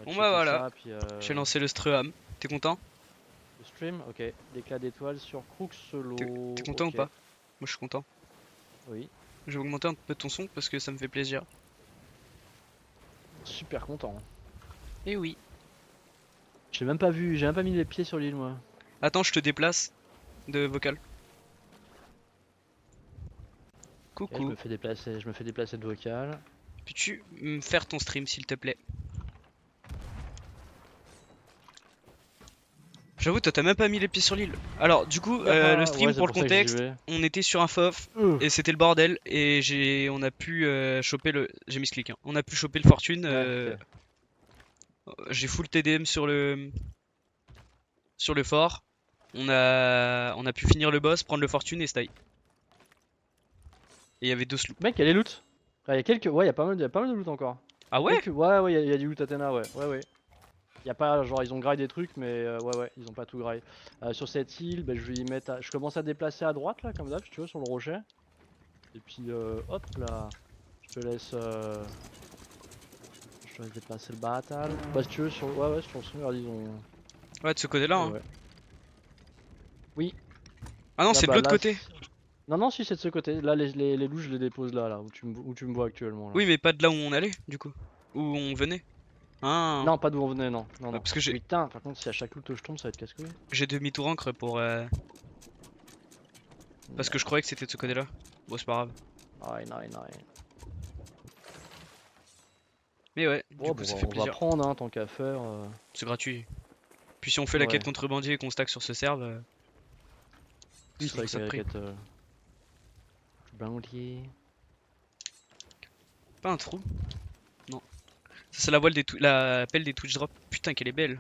On va Bon bah checker voilà, ça, puis j'ai lancé le Streham. T'es content? le stream, ok. L'éclat d'étoiles sur Crook T'es Solo, content ou ok. pas? Moi je suis content. Oui, Je vais augmenter un peu ton son parce que ça me fait plaisir. super content. Et oui. J'ai même pas vu, j'ai même pas mis les pieds sur l'île moi. Attends, je te déplace de vocal. Ok, Coucou. je me fais déplacer de vocal. Peux-tu me faire ton stream s'il te plaît? J'avoue, toi t'as même pas mis les pieds sur l'île. Alors, du coup, le Yaha, ouais, stream c'est pour le pour ça que j'y contexte, vais. on était sur un FOF et c'était le bordel. Et on a pu choper le. J'ai mis ce clic, hein. On a pu choper le fortune. Ouais, ok. J'ai full TDM sur le fort. On a pu finir le boss, prendre le fortune et stay. Et il y avait deux sloops. Mec, il y a les loots. Ah, il y a quelques, ouais, il y a pas mal de loot encore. Ah ouais? Quelques, ouais, ouais, il y a du loot Athéna, ouais, ouais, ouais. Il y a pas, genre, ils ont graillé des trucs, mais ouais, ouais, ils ont pas tout graillé. Sur cette île, bah, je vais y mettre, je commence à déplacer à droite là, comme d'hab, si tu veux, sur le rocher. Et puis, hop là, je te laisse, déplacer le bâtal. Bah, si tu veux, ouais, ouais, sur le son, regarde, ils ont, Ouais, de ce côté-là, ouais, hein. ouais. Oui, Ah non, là, c'est de bah, l'autre là, côté. non, non, si c'est de ce côté. Là, les loups, je les dépose là, là, où tu me vois actuellement là. Oui, mais pas de là où on allait, du coup. Où on venait. Ah, Non, pas d'où on venait, non, non, ouais, non. parce que Putain, par contre, si à chaque loot je tombe, ça va être casse-couille. j'ai demi-tour encre pour. Parce que je croyais que c'était de ce côté-là. Bon, c'est pas grave. Ouais, non, non. Mais ouais, du Bon, coup, bon, ça fait on va plaisir. prendre, hein, tant qu'à faire. C'est gratuit. Puis si on fait la quête Ouais. contrebandier et qu'on stack sur ce serve, Oui, c'est c'est vrai toujours que ça de la prix. quête Bounty. Pas un trou? Non. Ça, c'est la voile la pelle des Twitch Drop. Putain, qu'elle est belle.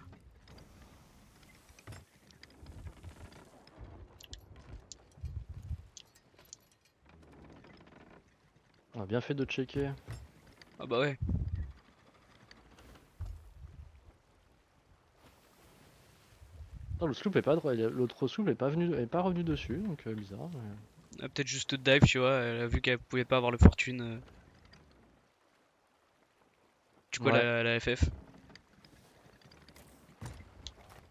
On a bien fait de checker. Ah bah ouais. Oh, le sloop est pas l'autre sloop est pas revenu dessus, donc bizarre. Elle a peut-être juste dive, tu vois. Elle a vu qu'elle pouvait pas avoir le fortune. Du coup, Ouais. la FF.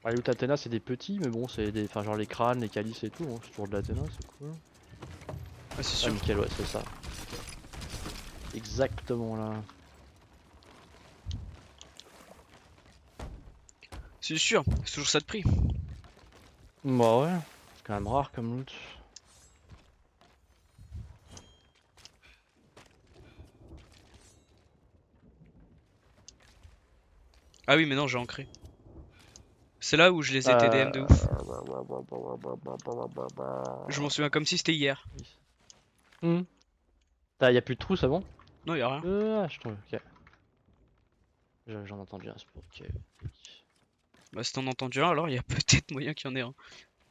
Ouais, loot Athéna, c'est des petits, mais bon, c'est des, enfin genre les crânes, les calices et tout. Hein. C'est toujours de l'Athéna, c'est cool. Ah, c'est Ah sûr. nickel, ouais, c'est ça. Exactement là. C'est sûr. C'est toujours ça de prix. Bah ouais, c'est quand même rare comme loot. Ah oui, mais non, j'ai ancré. C'est là où je les ai TDM de Euh... ouf. Je m'en souviens comme si c'était hier. Hmm. Y a plus de trous, c'est bon? Non, y a rien. Je trouve, ok. J'en ai entendu un, c'est pour ok. Bah, si t'en as entendu un, alors il y a peut-être moyen qu'il y en ait un.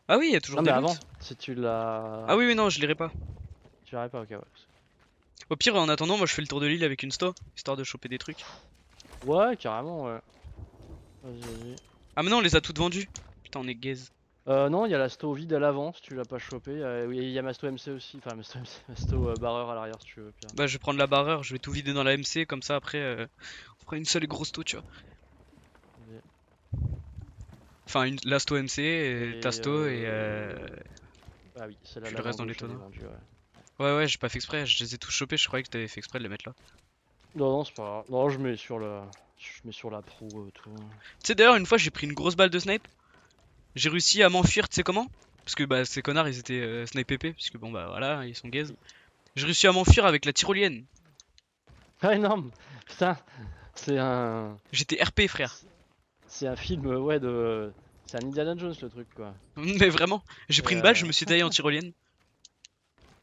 Ah oui, il y a toujours Non des mais loots. avant, si tu l'as... Ah oui, oui, non, je lirai pas. Tu verrais pas, ok, ouais. Au pire, en attendant, moi je fais le tour de l'île avec une sto, histoire de choper des trucs. Ouais, carrément, ouais. Vas-y, vas-y. Ah, mais non, on les a toutes vendues. Putain, on est gaze. Non, il y a la sto vide à l'avant, si tu l'as pas chopé. Oui, il y a ma sto MC aussi, enfin ma sto, MC, ma sto barreur à l'arrière, si tu veux, pire. Bah, je vais prendre la barreur, je vais tout vider dans la MC, comme ça après, on fera une seule grosse sto, tu vois. Vas-y. Enfin, la sto MC, ta Et sto Ah oui, celle-là, puis le l'avant reste dans les gauche, elle est tonneaux. vendue, ouais. Ouais, ouais, j'ai pas fait exprès, je les ai tous chopés, je croyais que t'avais fait exprès de les mettre là. Non, non, c'est pas grave. Non, je mets sur le... Je mets sur la pro, tout. Tu sais, d'ailleurs, une fois j'ai pris une grosse balle de snipe, j'ai réussi à m'enfuir, tu sais comment? Parce que bah, ces connards ils étaient snipe PP, parce que bon bah voilà, ils sont gaze. J'ai réussi à m'enfuir avec la tyrolienne. Ah énorme! Putain! C'est un... J'étais RP, frère. C'est un film, ouais, de... C'est un Indiana Jones, le truc, quoi. Mais vraiment, j'ai Et pris une balle, je me suis taillé en tyrolienne.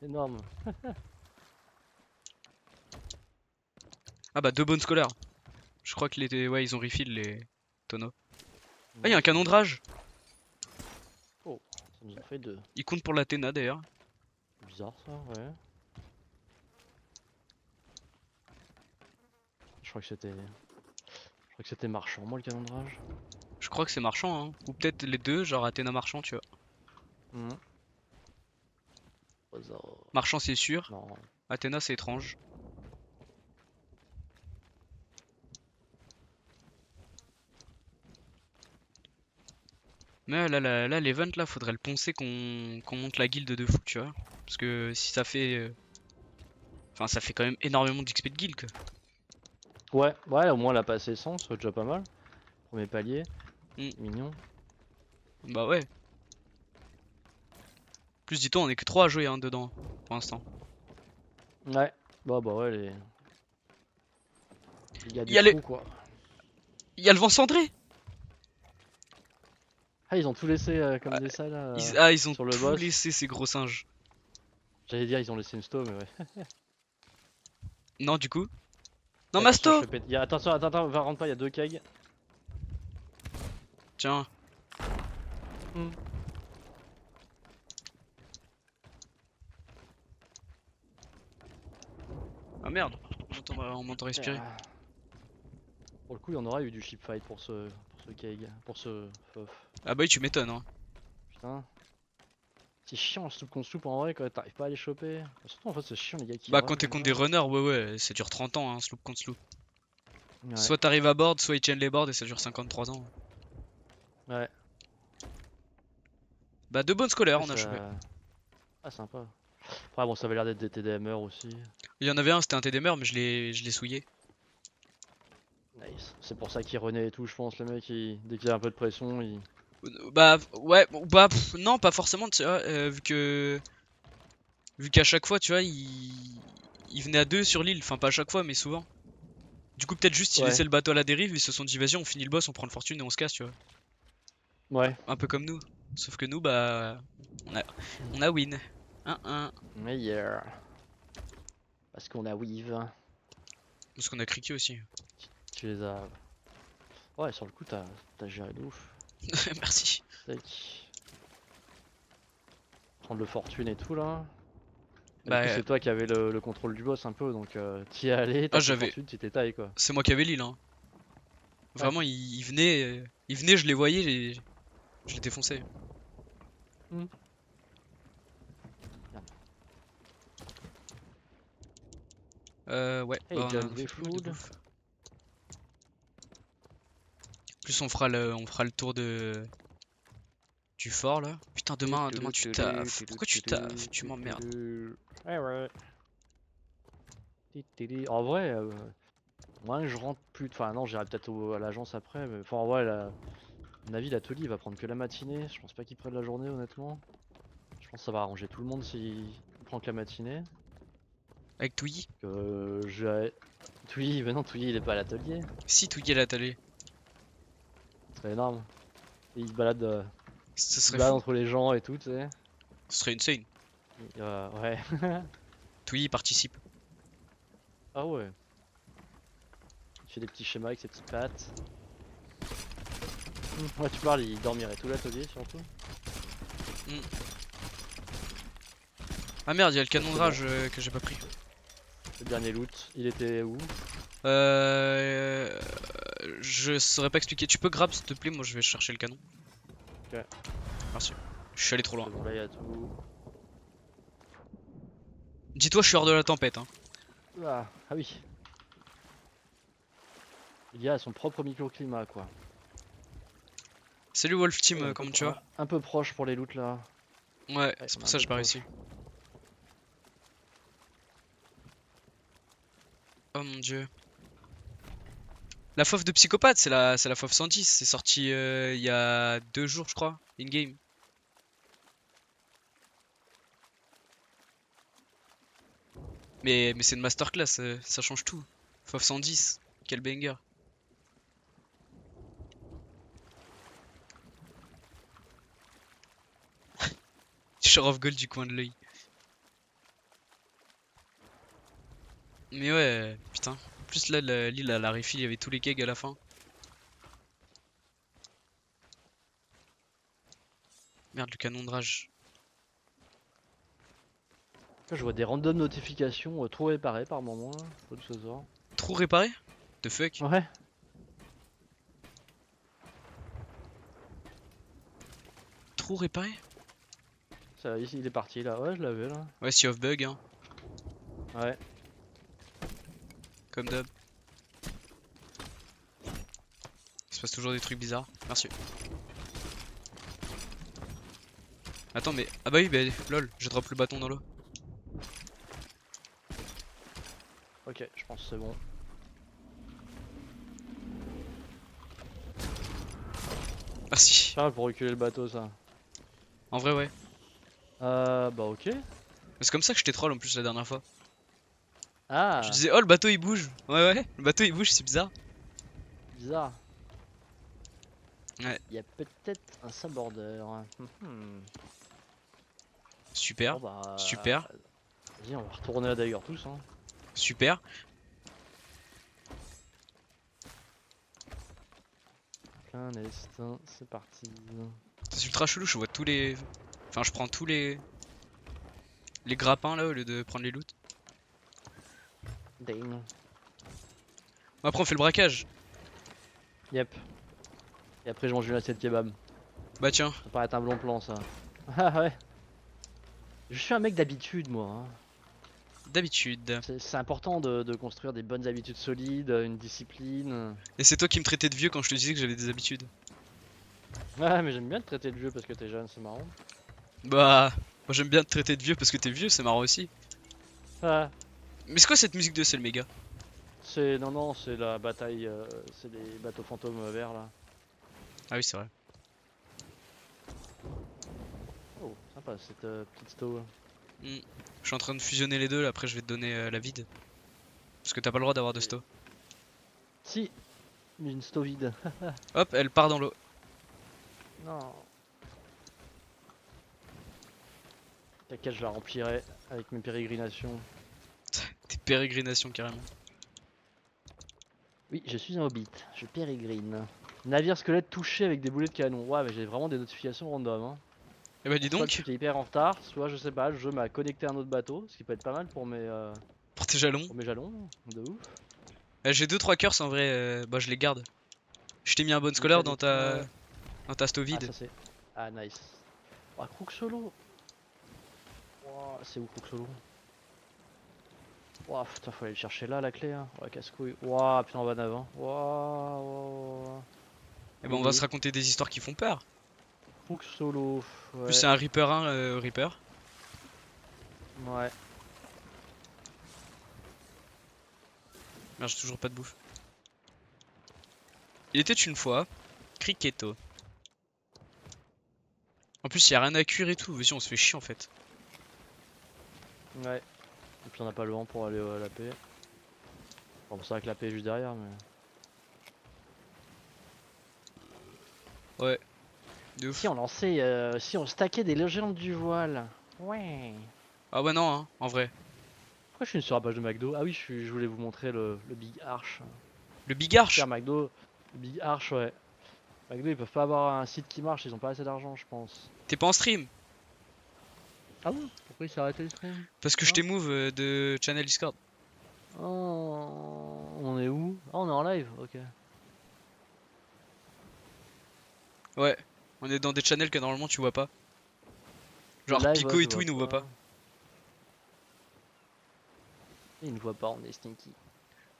Énorme. Ah bah, deux bonnes scolaires. Je crois que ouais, ils ont refill les tonneaux. Ah, il y a Ouais, un c'est canon de bien. rage. Oh, ça nous en fait deux. Il compte pour l'Athéna d'ailleurs. Bizarre, ça, ouais. Je crois que c'était... Je crois que c'était marchand, moi, le canon de rage. Je crois que c'est marchand, hein. Ou peut-être les deux, genre Athéna marchand, tu vois. Mhm. Hasard. Marchand, c'est sûr. Non. Athéna, c'est étrange. Mais là, l'event là, faudrait le poncer qu'on monte la guilde de fou, tu vois. Parce que si ça fait. Enfin, ça fait quand même énormément d'XP de guild, quoi. Ouais, au moins elle a passé 100, ce serait déjà pas mal. Premier palier, Hmm. mignon. Bah ouais. Plus, dis-toi, on est que 3 à jouer hein, dedans, pour l'instant. Ouais, bah ouais, il y a Il du y a le. trou quoi. Il y a le vent cendré! Ah, ils ont tout laissé comme Ah, des salles ils ont sur le tout boss. laissé, ces gros singes. J'allais dire, ils ont laissé une stone, mais ouais. Non, du coup. Non, Attention, je Masto! fais péter. Attention, attends, va rentre pas, il y a deux kegs. Tiens. Hmm. Ah merde. On m'entend respirer. Ah. Pour le coup, il y en aura eu du ship fight pour ce keg, pour ce fof. Ah bah oui, tu m'étonnes, hein. Putain. C'est chiant le sloop contre sloop en vrai quand t'arrives pas à les choper. Surtout en fait, c'est chiant les gars qui Bah run quand t'es comme contre ça. des runners, ouais, ça dure 30 ans, hein, sloop contre sloop. Ouais, Soit t'arrives à board, soit ils tiennent les boards et ça dure 53 ans. ouais. Bah deux bonnes scolaires, Ouais, on a chopé. ça. Ah, sympa. Après, bon, ça avait l'air d'être des TDMR aussi. Il y en avait un, c'était un TDMR, mais je l'ai souillé. Nice. C'est pour ça qu'il renait et tout, je pense. Le mec, dès qu'il y a un peu de pression, il. Bah ouais, bah non, pas forcément, tu vois, vu qu'à chaque fois, tu vois, il venait à deux sur l'île, enfin pas à chaque fois, mais souvent. Du coup, peut-être juste il Ouais, laissait le bateau à la dérive, ils se sont dit vas-y, on finit le boss, on prend le fortune et on se casse, tu vois. ouais. Un peu comme nous. Sauf que nous, bah, on a, on a win. 1-1. Meilleur. Parce qu'on a weave. Parce qu'on a criqué aussi. Tu les as. Ouais, sur le coup, t'as géré de ouf. Merci. Tac. Prendre le fortune et tout là. Et du coup, Bah, c'est toi qui avais le contrôle du boss un peu, donc t'y es allé, ah t'as pris j'avais. fortune, tu t'es taillé quoi. C'est moi qui avais l'île, hein. Ouais. Vraiment, il venait, je les voyais, je les défonçais. Hmm. Merde. Ouais, Hey, bah on a John fait pas mal de Food. bouffe. Plus on fera le tour du fort là. Putain, demain tu taffes. Pourquoi tu taffes? Tu m'emmerdes. Ouais, ouais. En vrai, moi je rentre plus. Enfin, non, j'irai peut-être à l'agence après. Mais... Enfin, en vrai, à mon avis, l'atelier il va prendre que la matinée. Je pense pas qu'il prenne la journée, honnêtement. Je pense que ça va arranger tout le monde s'il prend que la matinée. Avec Touyi? J'ai. Touyi, mais non, Touyi il est pas à l'atelier. Si, Touyi elle est attelée. C'est énorme. Et Ce il se serait balade fou. entre les gens et tout, tu sais. Ce serait insane. Ouais. Touyi participe. Ah ouais. Il fait des petits schémas avec ses petites pattes. Ouais, tu parles, il dormirait tout l'atelier surtout. Ah merde, il y a le canon de C'est bon. rage que j'ai pas pris. Le dernier loot, il était où? Euh... Je saurais pas expliquer. Tu peux grab s'il te plaît, moi je vais chercher le canon. Ok. Merci. Je suis allé trop loin. C'est bon, là il y a tout. Dis-toi, je suis hors de la tempête, hein. Ah oui. Il y a son propre microclimat quoi. Salut Wolf Ouais, Team, comment tu vas? un peu proche pour les loots là. Ouais, Ouais, c'est on est pour un ça peu que j'ai pas proche. réussi. Oh mon dieu. La FOF de psychopathe, c'est la FOF 110. C'est sorti il y a 2 jours, je crois, in-game. Mais c'est une masterclass, ça change tout. FOF 110, quel banger. Share of gold du coin de l'œil. Mais ouais, putain. En plus là, l'île à la refill, il y avait tous les kegs à la fin. Merde, le canon de rage. Là, je vois des random notifications trop réparées par moment là. Faut que ce soit. Trop réparé? The fuck? Ouais. Trop réparé? Ça, ici, il est parti là. Ouais, je l'avais là. Ouais, Sea of Bug, hein, Ouais. comme d'hab. Il se passe toujours des trucs bizarres. Merci. Attends, mais. Ah bah oui, bah lol, je drop le bâton dans l'eau. Ok, je pense que c'est bon. Merci. Pas mal pour reculer le bateau ça. En vrai, ouais. Bah ok. C'est comme ça que je t'ai troll en plus la dernière fois. Je Ah, disais, oh le bateau il bouge. Ouais, ouais, le bateau il bouge, c'est bizarre. bizarre. Ouais, Il y a peut-être un saborder. super, Bon bah, super, vas-y, on va retourner à Dagger tous hein. super. Plein instinct, c'est parti. C'est ultra chelou, je vois tous les. Enfin, je prends tous les grappins là au lieu de prendre les loots. Dame. Après, on fait le braquage. Yep. Et après je mange une assiette kebab. Bah, tiens, Ça paraît être un bon plan ça. Ah ouais. Je suis un mec d'habitude moi. Hein. d'habitude. C'est important de construire des bonnes habitudes solides, une discipline. Et c'est toi qui me traitais de vieux quand je te disais que j'avais des habitudes. Ouais mais j'aime bien te traiter de vieux parce que t'es jeune, c'est marrant. Bah, moi j'aime bien te traiter de vieux parce que t'es vieux, c'est marrant aussi. Ah, Mais c'est quoi cette musique de Cell Mega? c'est non non c'est la bataille, c'est les bateaux fantômes verts là. Ah oui, c'est vrai. Oh sympa cette petite stove. Hmm. Je suis en train de fusionner les deux là, après je vais te donner la vide. Parce que t'as pas le droit d'avoir de sto. Si, une stove vide. Hop, elle part dans l'eau. Non. T'inquiète, je la remplirai avec mes pérégrinations. Tes pérégrinations carrément. Oui, je suis un hobbit, je pérégrine. Navire squelette touché avec des boulets de canon. Ouais, mais j'ai vraiment des notifications random. Hein. Eh bah dis Soit le donc, shoot est hyper en retard, soit je sais pas, le jeu m'a connecté à un autre bateau, ce qui peut être pas mal pour tes jalons. pour mes jalons, de ouf. J'ai 2-3 curses en vrai, bah je les garde. Je t'ai mis un bon Donc t'as scolaire des points. dans ta sto Ah, vide. ça c'est. Ah, nice. Oh, Crook solo. Oh, c'est où Crook solo? Ouah, putain, faut aller le chercher là, la clé. Hein. Ouais, casse-couille. Ouah, putain, on va en avant. Ouah, ouah. Et bah on va se raconter des histoires qui font peur. Crook solo. En plus Ouais, c'est un Reaper 1 Reaper. ouais. Merde, j'ai toujours pas de bouffe. Il était une fois, Cricketto. En plus, il y a rien à cuire et tout. Vas-y, on se fait chier en fait. Ouais. Et puis on n'a pas le vent pour aller à la paix. Bon, c'est vrai que la paix est juste derrière, mais. Ouais, de ouf. Si on lançait. Si on stackait des légendes du voile. Ouais. Ah ouais, non, hein, en vrai. Pourquoi je suis sur la page de McDo? Ah oui, je voulais vous montrer le Big Arch. Le Big Arch. Super McDo. Le Big Arch, ouais. McDo, ils peuvent pas avoir un site qui marche, ils ont pas assez d'argent, je pense. T'es pas en stream. Ah bon? Pourquoi il s'est arrêté le stream? Parce que je Non. t'ai move de channel Discord. Oh, on est où? Ah, on est en live, ok. Ouais, on est dans des channels que normalement tu vois pas. Genre Live, ouais, Pico je et tout, vois ils nous voient pas. pas. Il ne voit pas, on est stinky.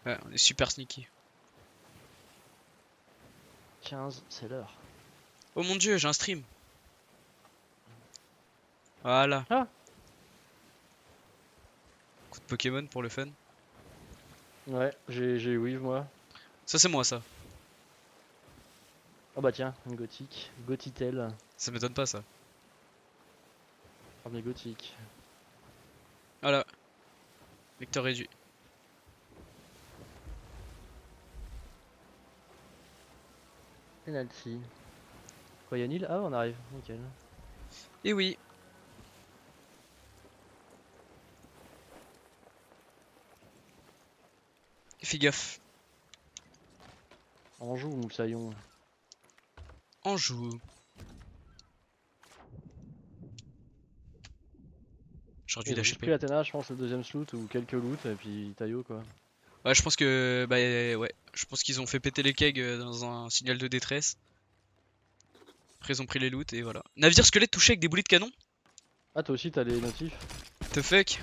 Ouais, on est super sneaky. 15, c'est l'heure. Oh mon dieu, j'ai un stream. Voilà. Ah! Coup de Pokémon pour le fun. Ouais, j'ai Weave moi. Ça, c'est moi, ça. Oh bah tiens, une gothique. Gothitel. Ça m'étonne pas, ça. Armée gothique. Voilà. Vecteur réduit. Penalty. Quoi, y'a Nil? Ah, on arrive, nickel. Et oui. Fais gaffe. Anjou ou Moussaillon? Anjou. J'aurais dû Ils ont juste pris l'HP. Athéna, je pense, le deuxième sloot ou quelques loots, et puis Taillot quoi. Ouais, je pense que. Bah, ouais. Je pense qu'ils ont fait péter les kegs dans un signal de détresse. Après, ils ont pris les loots et voilà. Navire squelette touché avec des boulets de canon? Ah, toi aussi t'as les notifs? The fuck?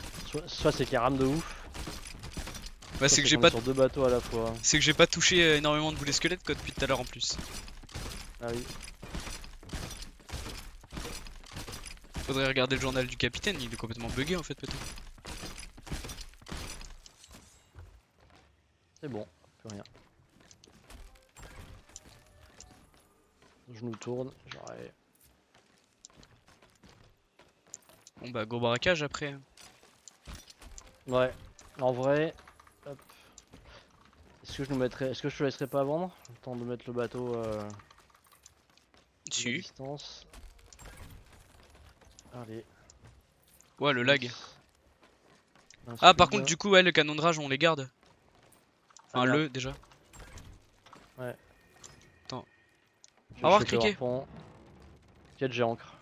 Soit c'est qu'il rame de ouf, Bah, soit c'est que c'est j'ai qu'on est pas. sur deux bateaux à la fois. C'est que j'ai pas touché énormément de boulets squelettes quoi depuis tout à l'heure en plus. Ah oui. Faudrait regarder le journal du capitaine, il est complètement bugué en fait peut-être. C'est bon, plus rien. Je nous tourne, j'aurais. Bon bah go braquage après. Ouais, en vrai. Hop. Est-ce que je nous mettrais. Est-ce que je te laisserai pas vendre? Le temps de mettre le bateau à Dessus. distance. Allez. Ouais le lag. Un Ah par speed. contre du coup ouais le canon de rage on les garde. Ah, Enfin merde. le déjà. Ouais. Attends. Je Au vais revoir choper le Criquet. harpon. Quête j'ai encre.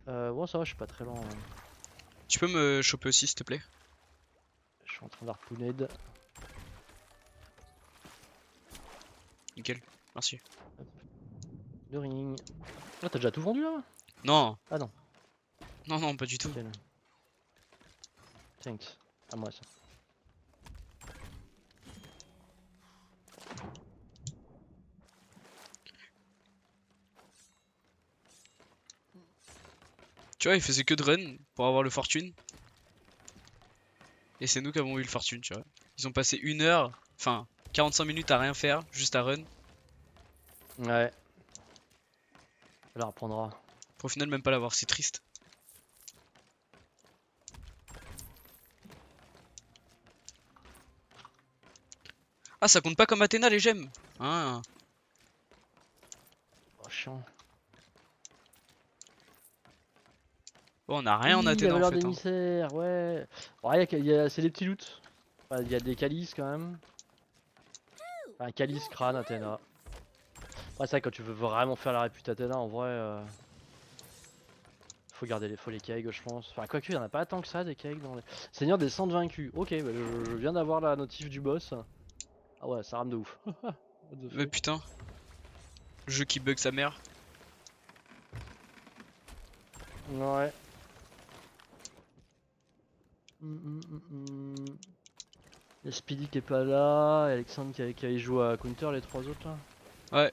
Bon ça va, je suis pas très lent. Hein. Tu peux me choper aussi s'il te plaît. Je suis en train d'harponner. De... Nickel. Merci. de ring. Ah t'as déjà tout vendu là? Non. Ah non. Non non pas du tout. Nickel. Thanks. À moi ça. Tu vois il faisait que de run pour avoir le fortune. Et c'est nous qui avons eu le fortune tu vois. Ils ont passé 1 heure, enfin 45 minutes à rien faire, juste à run. Ouais. Elle la reprendra. Pour au final même pas l'avoir, c'est triste. Ah ça compte pas comme Athéna les gemmes. Ah. Oh chiant. Bon, on a rien en Oui, la Athéna en valeur fait. Hein. d'émissaire, ouais. Ouais, c'est des petits loots. Enfin, il y a des calices quand même. Enfin, calice, crâne, Athéna. Ouais, c'est vrai, quand tu veux vraiment faire la répute Athéna, en vrai, faut les kegs, je pense. Enfin, quoique, il y en a pas tant que ça, des kegs dans les. Seigneur des centres vaincus. Ok, bah, je viens d'avoir la notif du boss. Ah ouais, ça rame de ouf. What the Mais fuck. putain, jeu qui bug sa mère. Ouais. Il y a Speedy qui est pas là, et Alexandre qui a joué à Counter, les trois autres là. Ouais.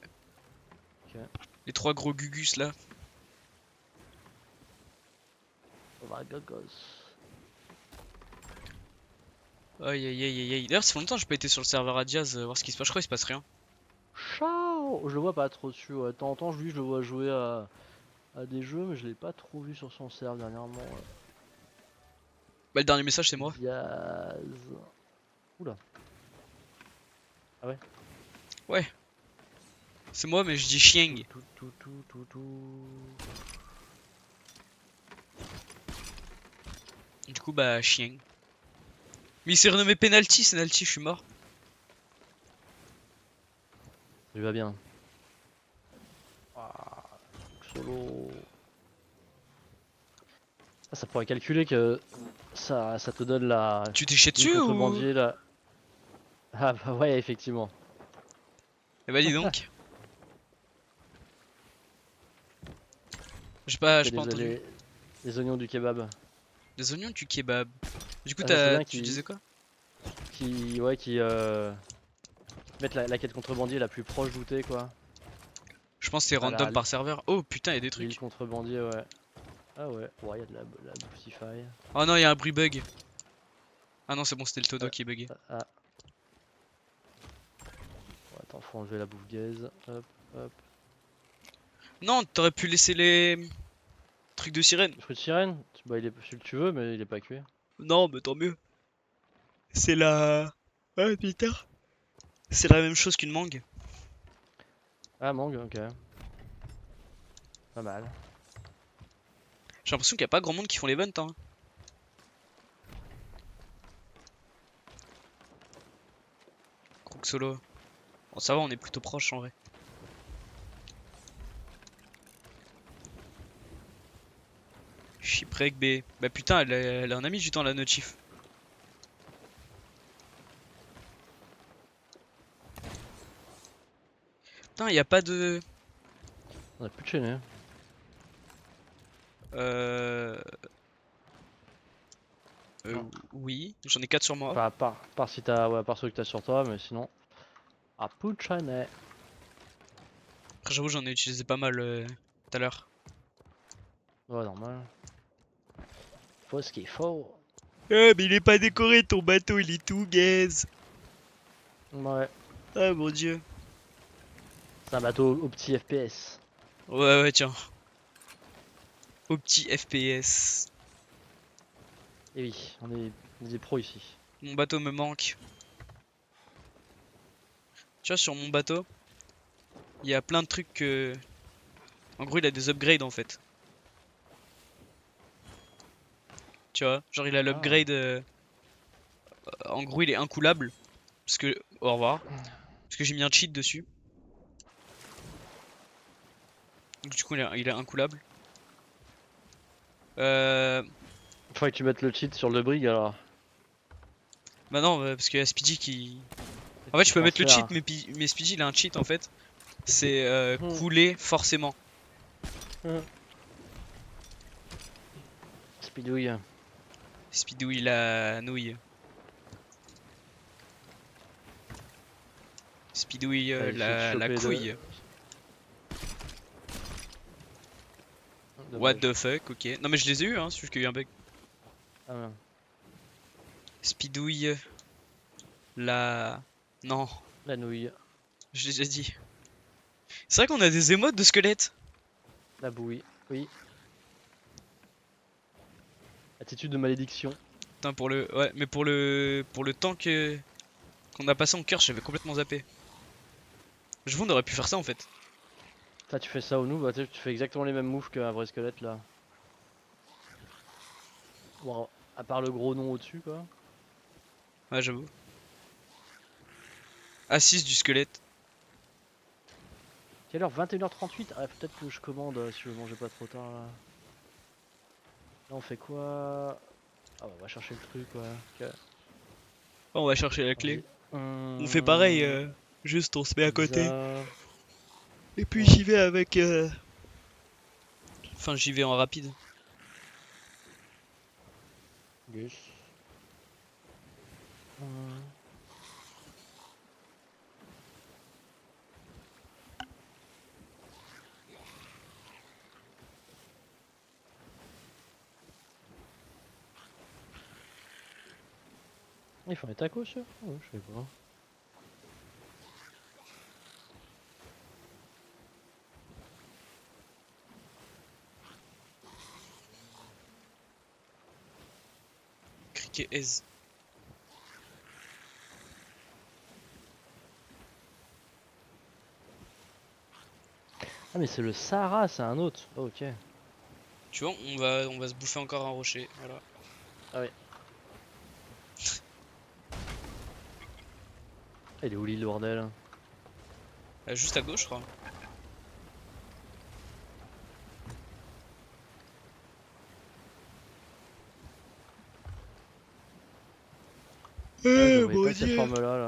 Ok. Les 3 gros gugus là. On va gogos. Aïe aïe aïe aïe aïe. D'ailleurs, ça fait longtemps que j'ai pas été sur le serveur à Diaz voir ce qui se passe. Je crois qu'il se passe rien. Ciao. Je le vois pas trop dessus. Ouais. De temps en temps, lui, je le vois jouer à des jeux, mais je l'ai pas trop vu sur son serve dernièrement. Bah, le dernier message, c'est moi. Diaz. Oula. Ah ouais. Ouais, c'est moi, mais je dis chieng. Tout. Du coup, bah, chieng. Mais il s'est renommé Penalty, je suis mort. Ça lui va bien. Ah, solo. Ah, ça pourrait calculer que ça te donne la Tu t'es chié ville dessus ou? contrebandier là. Ah bah ouais, effectivement. Eh bah, dis donc. J'ai C'est pas les, entendu. les, les oignons du kebab. Des oignons du kebab. Du coup, Ah, ça c'est bien tu disais quoi? qui mettent la quête contrebandier la plus proche d'où t'es quoi. Je pense que c'est Ah random la par serveur. Oh putain, y a des l'île trucs. contrebandier ouais. Ah ouais, y a de la boostify. Oh non, y a un bruit bug. Ah non, c'est bon, c'était le todo Ah, qui est bugué. ah. Ouais, attends, faut enlever la bouffe gaze. Hop. Non, t'aurais pu laisser les trucs de sirène. Le fruit de sirène, bah il est celui que tu veux mais il est pas cuit. Non, mais tant mieux. C'est la. Ouais, putain. C'est la même chose qu'une mangue. Ah mangue, ok. Pas mal. J'ai l'impression qu'il y a pas grand monde qui font l'event. Hein. Crook solo. Bon, ça va, on est plutôt proche en vrai. Shipwreck B. Bah putain, elle a un ami du temps la notif. Putain, y a pas de. On a plus de chaîne. Hein. Euh. Non. Oui, j'en ai 4 sur moi. Enfin, à part si t'as, ouais, à part ceux que t'as sur toi, mais sinon. Ah, plus de chaîne. Après, j'avoue, j'en ai utilisé pas mal tout à l'heure. Ouais, normal. Faut ce qu'il faut. Ah, mais il est pas décoré ton bateau, il est tout gaze. Ouais. Ah mon dieu. C'est un bateau au petit FPS. Ouais, ouais, tiens. Au petit FPS. Et oui, on est des pros ici. Mon bateau me manque. Tu vois, sur mon bateau, il y a plein de trucs que. En gros, il a des upgrades en fait. Tu vois, genre il a Ah. l'upgrade. En gros, il est incoulable. Parce que. Au revoir. Parce que j'ai mis un cheat dessus. Donc, du coup, il est incoulable. Euh. Faudrait que tu mettes le cheat sur le brig alors. Bah non, parce qu'il y a Speedy qui. Et En fait, tu je peux mettre le cheat, transfères. mais Speedy il a un cheat en fait. C'est Hmm. couler forcément. Hmm. Speedouille. Speedouille la nouille. Speedouille Bah, il suffit de la choper les deux. couille. What Dommage. the fuck, ok. Non mais je les ai eu hein, c'est juste qu'il y a eu un bug. Ah merde. Speedouille la... Non, La nouille. je l'ai déjà dit. C'est vrai qu'on a des émotes de squelettes. La bouille. Oui. Attitude de malédiction. Putain pour le... Ouais, mais pour le temps que... qu'on a passé en cœur, j'avais complètement zappé. Je vous on aurait pu faire ça en fait. Toi tu fais ça au nous, bah tu fais exactement les mêmes moves qu'un vrai squelette là. Bon, à part le gros nom au-dessus quoi. Ouais j'avoue. Assise du squelette. Quelle heure? 21h38. Ah, peut-être que je commande si je veux manger pas trop tard là. Là on fait quoi? Ah bah, on va chercher le truc ouais. Ok. Oh, on va chercher la clé. Vas-y. On fait pareil, Hum, juste on se met à côté. Pizza. Et puis Ouais. j'y vais avec... Enfin j'y vais en rapide. Gus. Hum. Ils font des tacos ça? Ouais, je sais pas. Cricket aise. Ah mais c'est le Sahara, c'est un autre. Oh, ok. Tu vois, on va se bouffer encore un rocher. Voilà. Ah ouais. Ah, il est où l'île bordel? Juste à gauche, je crois. Ah je le voyais Mon pas de cette dieu. forme là.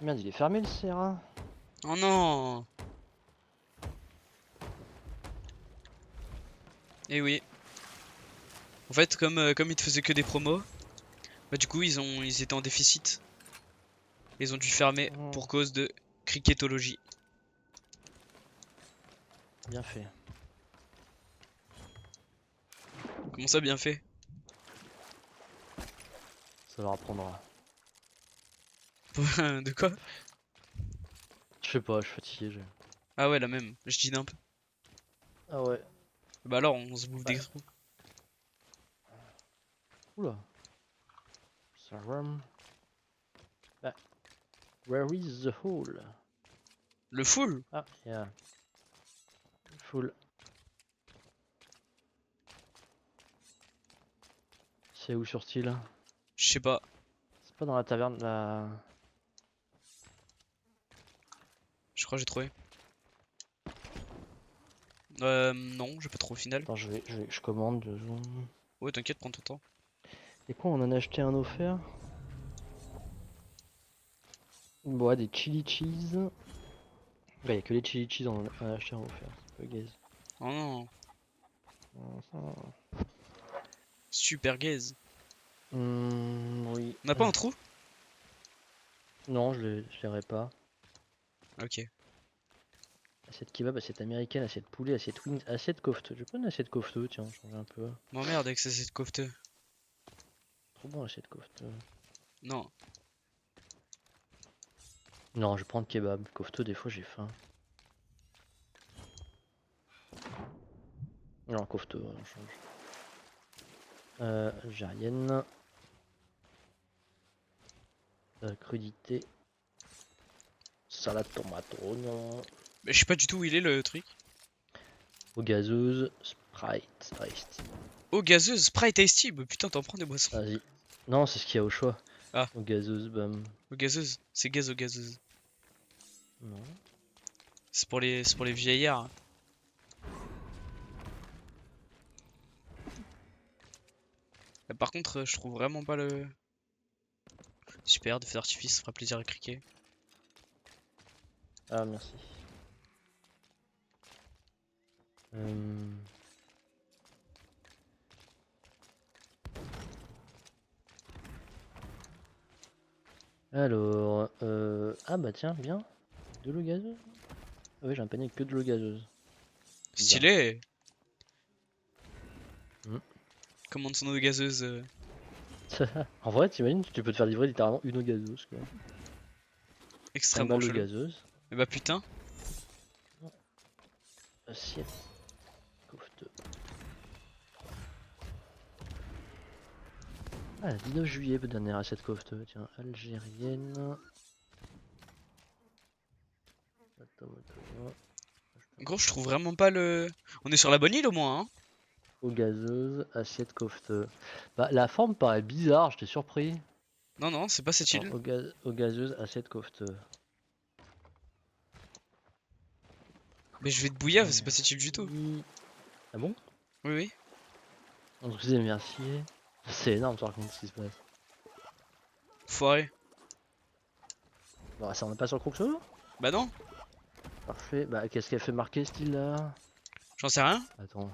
Merde, il est fermé le Sahara. Oh non. Eh oui. En fait, comme ils te faisaient que des promos, bah du coup ils étaient en déficit. Ils ont dû fermer Hmm, pour cause de cricketologie. bien fait. Comment ça bien fait? Ça leur apprendra. De quoi? Hop. Je sais pas, je suis fatigué. Ah ouais la même, je dis nimp. Ah ouais. Bah alors on se bouffe des Bah, trous. oula. Ça rame. Bah, where is the hole? Le full? Ah, yeah. Full. C'est où sur style? Je sais pas. C'est pas dans la taverne là. Je crois que j'ai trouvé. Non, j'ai pas trop au final. Attends, je commande 2 secondes. Ouais t'inquiète, prends ton temps. Et quoi, on en a acheté un offert? Ouais, des chili cheese. Ouais, y a que les chili cheese, on en a acheté un offert. C'est un peu gaze. Oh non, Ça. super gaze. Oui. On n'a pas un trou? Non, je les pas. Ok. Assiette kebab, assiette américaine, assiette poulet, assiette wings, assiette kofte. Je vais prendre une assiette kofte, tiens, changer un peu. M'emmerde avec ça, cette cofteux. Trop bon l'assiette kofte. Non. Non, je vais prendre kebab. Kofte, des fois j'ai faim. Non, kofte, on change. Algérienne. Crudité. Salade tomate oignon. Mais je sais pas du tout où il est le truc. Eau gazeuse. Sprite. Iced tea. Oh, gazeuse, Sprite Ice Tea. Bah putain, t'en prends des boissons. Vas-y. Non, c'est ce qu'il y a au choix. Ah. Eau gazeuse, bam. Oh, gazeuse. C'est gaz aux gazeuses. Non. C'est pour les vieillards. Par contre, je trouve vraiment pas le. Super, de feu d'artifice, ça fera plaisir à criquer. Ah, merci. Alors, ah bah tiens, bien. De l'eau gazeuse. Ah oui, j'ai un panier avec que de l'eau gazeuse. Stylé. Hmm. Commande son eau gazeuse. En vrai, t'imagines, tu peux te faire livrer littéralement une eau gazeuse quoi. 5 Extrêmement balles d'eau chelou. gazeuse. Et bah putain. Assiette. Kofte. Ah, 19 juillet, dernière assiette kofte. Tiens, algérienne. Gros, je trouve vraiment pas le. On est sur la bonne île au moins, hein. Eau gazeuse, assiette kofte. Bah, la forme paraît bizarre, j'étais surpris. Non, non, c'est pas cette île. Eau gazeuse, assiette kofte. Mais je vais te bouillave, c'est pas cette île du tout. Ah bon? Oui, oui. Excusez, merci. C'est énorme par contre ce qui se passe. Foiré. Bah, ça on est pas sur Crook Solo? Bah non, Parfait. Bah, qu'est-ce qu'elle fait marquer style là? j'en sais rien. Attends.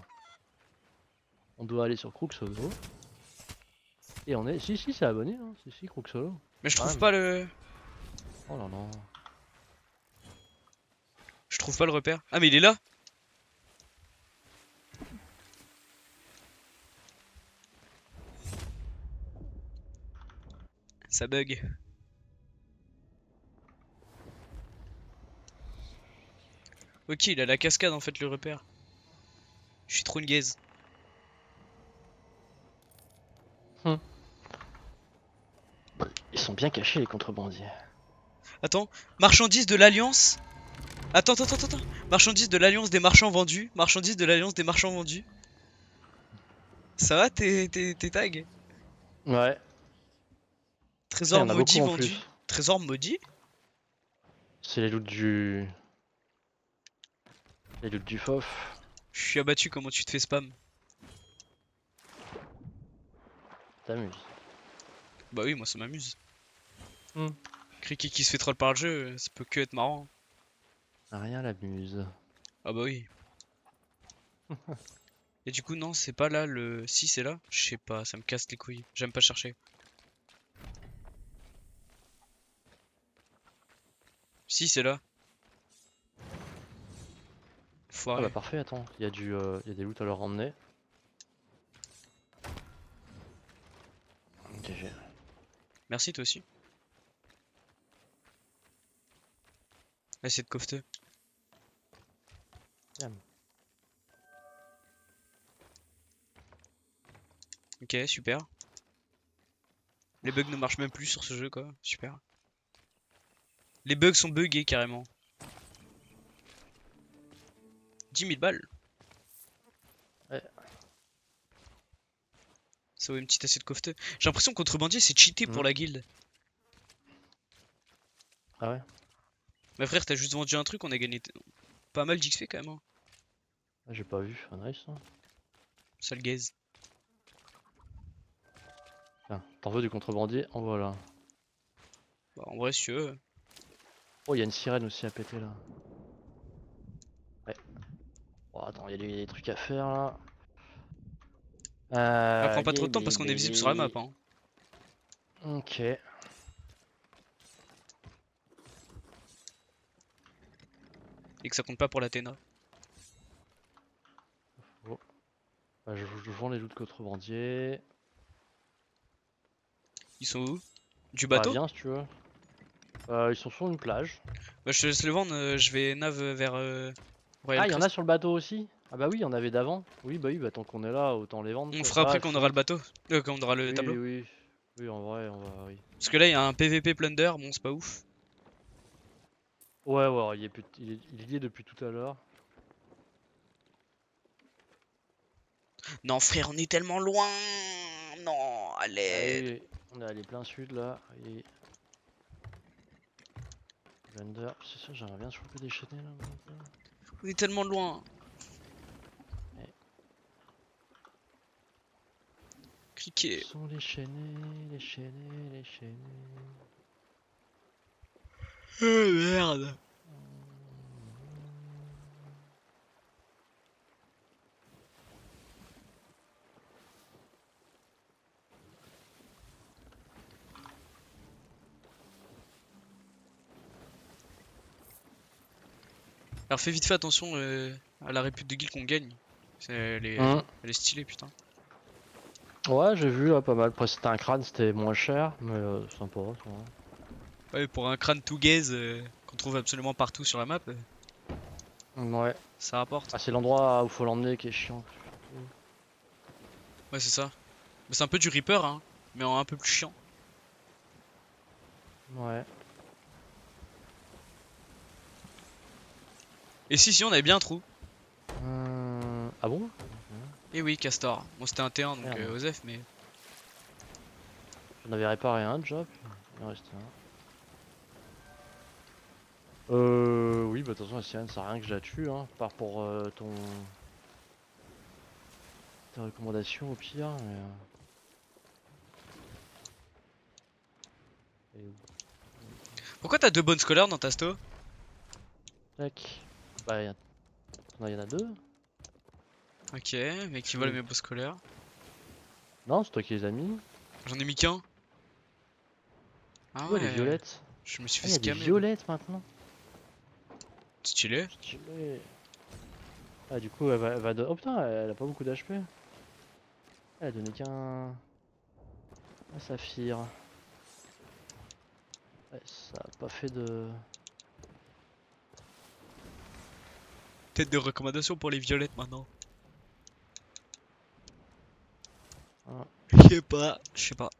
On doit aller sur Crook Solo. Et on est. Si, si, c'est abonné, hein. Si, si, Crook Solo. Mais je Quand trouve même. pas le. Oh là là. Je trouve pas le repère. Ah, mais il est là. Ça bug. Ok, il a la cascade en fait, le repère. Je suis trop une gaze. Ils sont bien cachés les contrebandiers. Attends, marchandises de l'Alliance. Attends, attends, attends, attends. Marchandises de l'Alliance des marchands vendus. Marchandises de l'Alliance des marchands vendus. Ça va tes tags? Ouais. Il y Trésor en a maudit beaucoup en vendu. plus. Trésor maudit? C'est les loots du. Les loots du FOF. Je suis abattu, comment tu te fais spam? T'amuses. Bah oui, moi ça m'amuse. Hmm. Cricket qui se fait troll par le jeu, ça peut que être marrant. Rien l'amuse. Ah bah oui. Et du coup, non, c'est pas là le. Si, c'est là? Je sais pas, ça me casse les couilles. J'aime pas chercher. Si, c'est là. Ah Foiré. bah parfait, attends. Il y a il y a des loots à leur emmener. GG. Merci toi aussi. Assiette cofteux. Miam. Ok, super. Les bugs ne marchent même plus sur ce jeu, quoi. Super. Les bugs sont buggés carrément. 10 000 balles. Ouais. Ça vaut une petite assiette cofteux. J'ai l'impression que contrebandier c'est cheaté pour Mhm. la guilde. Ah ouais? Mais frère, t'as juste vendu un truc, on a gagné pas mal d'XP quand même. Hein. Ah, j'ai pas vu. Ah, nice. Hein. Sale gaze. Tiens, t'en veux du contrebandier? En voilà. Bah, en vrai, si tu veux. Oh, il y a une sirène aussi à péter là. Ouais. Oh, attends, il y a des trucs à faire là. Ah, prends pas trop de temps parce qu'on est visible sur la map. Hein. Ok. et que ça compte pas pour l'Athéna. Bah, je vends les loot de contrebandier. Ils sont où? Du Bah bateau? viens si tu veux. Ils sont sur une plage. Bah je te laisse le vendre, je vais nav vers Royal Ah, il y en a Crest. sur le bateau aussi? Ah bah oui, il y en avait d'avant. Oui, bah oui, bah tant qu'on est là, autant les vendre, On tu vois. fera après Ah, quand on aura sinon... le bateau, quand on aura le Oui, tableau. oui, oui. Oui, en vrai, on va... Oui. Parce que là il y a un PVP Plunder, bon c'est pas ouf. Ouais, ouais, il y est depuis tout à l'heure. Non frère, on est tellement loin. Non, à Ah l'aide. oui, on est allé plein sud là. Et... Blender, c'est ça, j'aimerais bien choper des chaînées là. On est tellement loin. Eh, où Cliquez. sont les chaînées, les chaînées, les chaînées? Merde. Alors fais vite fait attention à la répute de guild qu'on gagne. Hum. Elle est stylée putain. Ouais, j'ai vu là pas mal. Après, c'était un crâne, c'était moins cher, mais sympa. Ça va. Ouais, pour un crâne to gaze qu'on trouve absolument partout sur la map, Ouais. ça rapporte. Ah, c'est l'endroit où faut l'emmener qui est chiant. Ouais, c'est ça. Mais c'est un peu du Reaper, hein, mais en un peu plus chiant. Ouais. Et si, on avait bien un trou. Ah bon? Et oui, Castor. Bon, c'était un T1 donc Merde. Osef, mais. J'en avais réparé un déjà, puis il en restait un. Oui, bah de toute façon, la sirène, ça sert à rien que je la tue, hein. Part pour tes recommandations au pire, mais. Elle est où? Pourquoi t'as deux bonnes scolaires dans ta sto? Tac. Bah, y en a deux. Ok, mais qui volent Oui. mes beaux scolaires. Non, c'est toi qui les as mis. J'en ai mis qu'un. Ah Ouais, les ouais, violettes. je me suis Ah, fait il y a des scammer, moi. violettes maintenant. Stylé. Stylé. Ah, du coup, elle va Oh putain, elle a pas beaucoup d'HP. Elle a donné qu'un. Un saphir. Ouais, ça a pas fait de. Peut-être de recommandations pour les violettes maintenant. Ah. Je sais pas, je sais pas.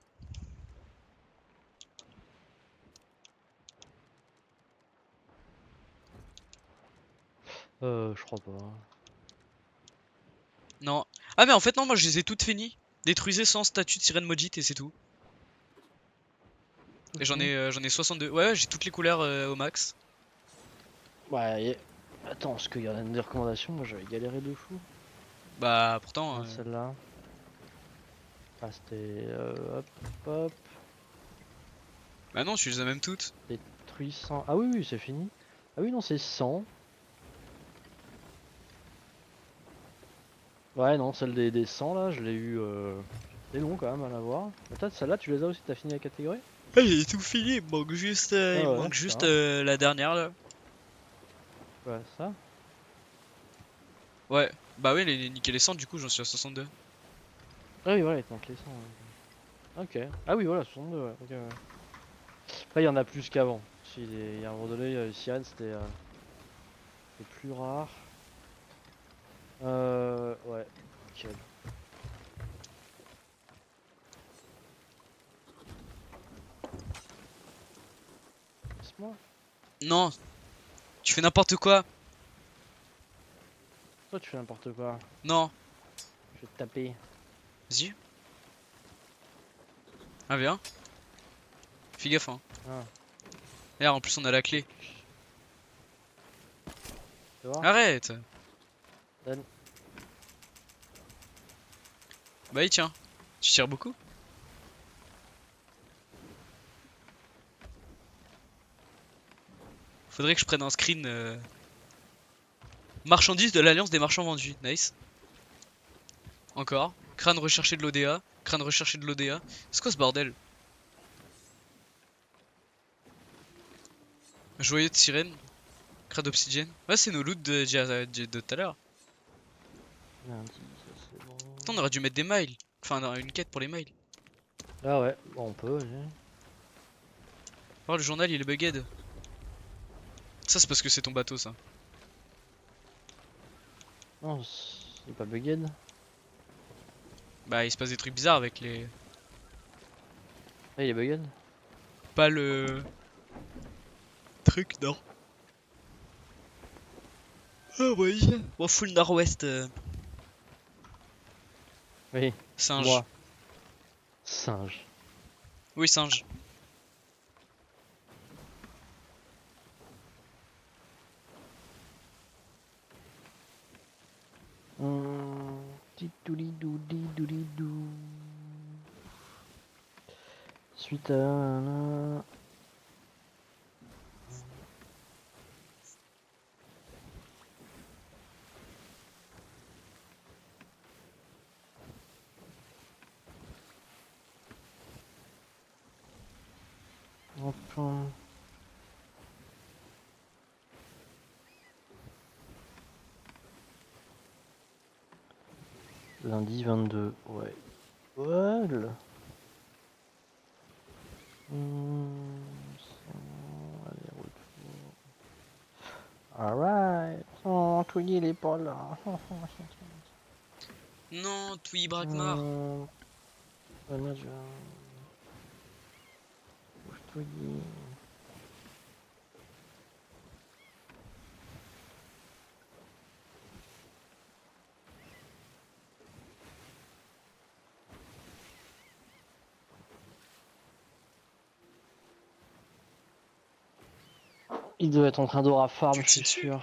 Je crois pas. Non. Ah mais en fait non, moi je les ai toutes finies. Détruisez sans statut de sirène maudite et c'est tout. Tout Et fini. j'en ai 62. Ouais, j'ai toutes les couleurs au max. Ouais, attends, parce qu'il y en a des recommandations, moi j'avais galéré de fou. Bah pourtant. Ah, celle-là. Ah, c'était. Hop, hop. Bah non, tu les as même toutes. Détruit 100. Ah oui, oui, c'est fini. Ah oui, non, c'est 100. Ouais, non, celle des 100 là, je l'ai eu. C'est long quand même à l'avoir. Attends, celle-là, tu les as aussi, t'as fini la catégorie? Ah, j'ai tout fini, il Ah me ouais, manque juste putain. la dernière là. Ouais, ça. Ouais, bah oui, nickel les 100 du coup, j'en suis à 62. Ah oui, voilà, il te manque les 100. Ouais. Ok. Ah oui, voilà, 62, ouais. Ok, ouais. Après, il y en a plus qu'avant. Il y a un moment donné, les sirènes, c'était plus rare. Ouais, nickel. Laisse-moi. Non, tu fais n'importe quoi. Toi, tu fais n'importe quoi. Non, Je vais te taper. vas-y. Ah viens, fais gaffe hein. Ah, Regarde, en plus on a la clé. tu vois? Arrête. Donne. Bah oui, tiens, tu tires beaucoup? Faudrait que je prenne un screen. Marchandises de l'Alliance des marchands vendus. Nice. Encore. Crâne recherché de l'ODA. Crâne recherché de l'ODA. C'est quoi ce bordel? Joyeux de sirène. Crâne d'obsidienne. Ouais, c'est nos loots de tout à l'heure. Lundi, ça c'est bon. Putain, on aurait dû mettre des miles. Enfin, non, une quête pour les miles. Ah ouais, bon, on peut, vas-y. Oh, le journal il est bugged. Ça, c'est parce que c'est ton bateau, ça. Non, il est pas bugged. Bah, il se passe des trucs bizarres avec les. Ah, il est bugged. Pas le. Truc, non. Ah, oui. Bon, full nord-ouest. Oui, Singe. moi. Singe. Oui, singe. Titouli-douli-douli-dou. Suite à... Hop. Lundi 22, ouais. Voilà. Aller-retour. Alright. Oh, Twiggy il est pas là. Non, Twi Brakmar. Manager. Twiggy. Il doit être en train d'aura farm, Tu je suis te dessus? sûr.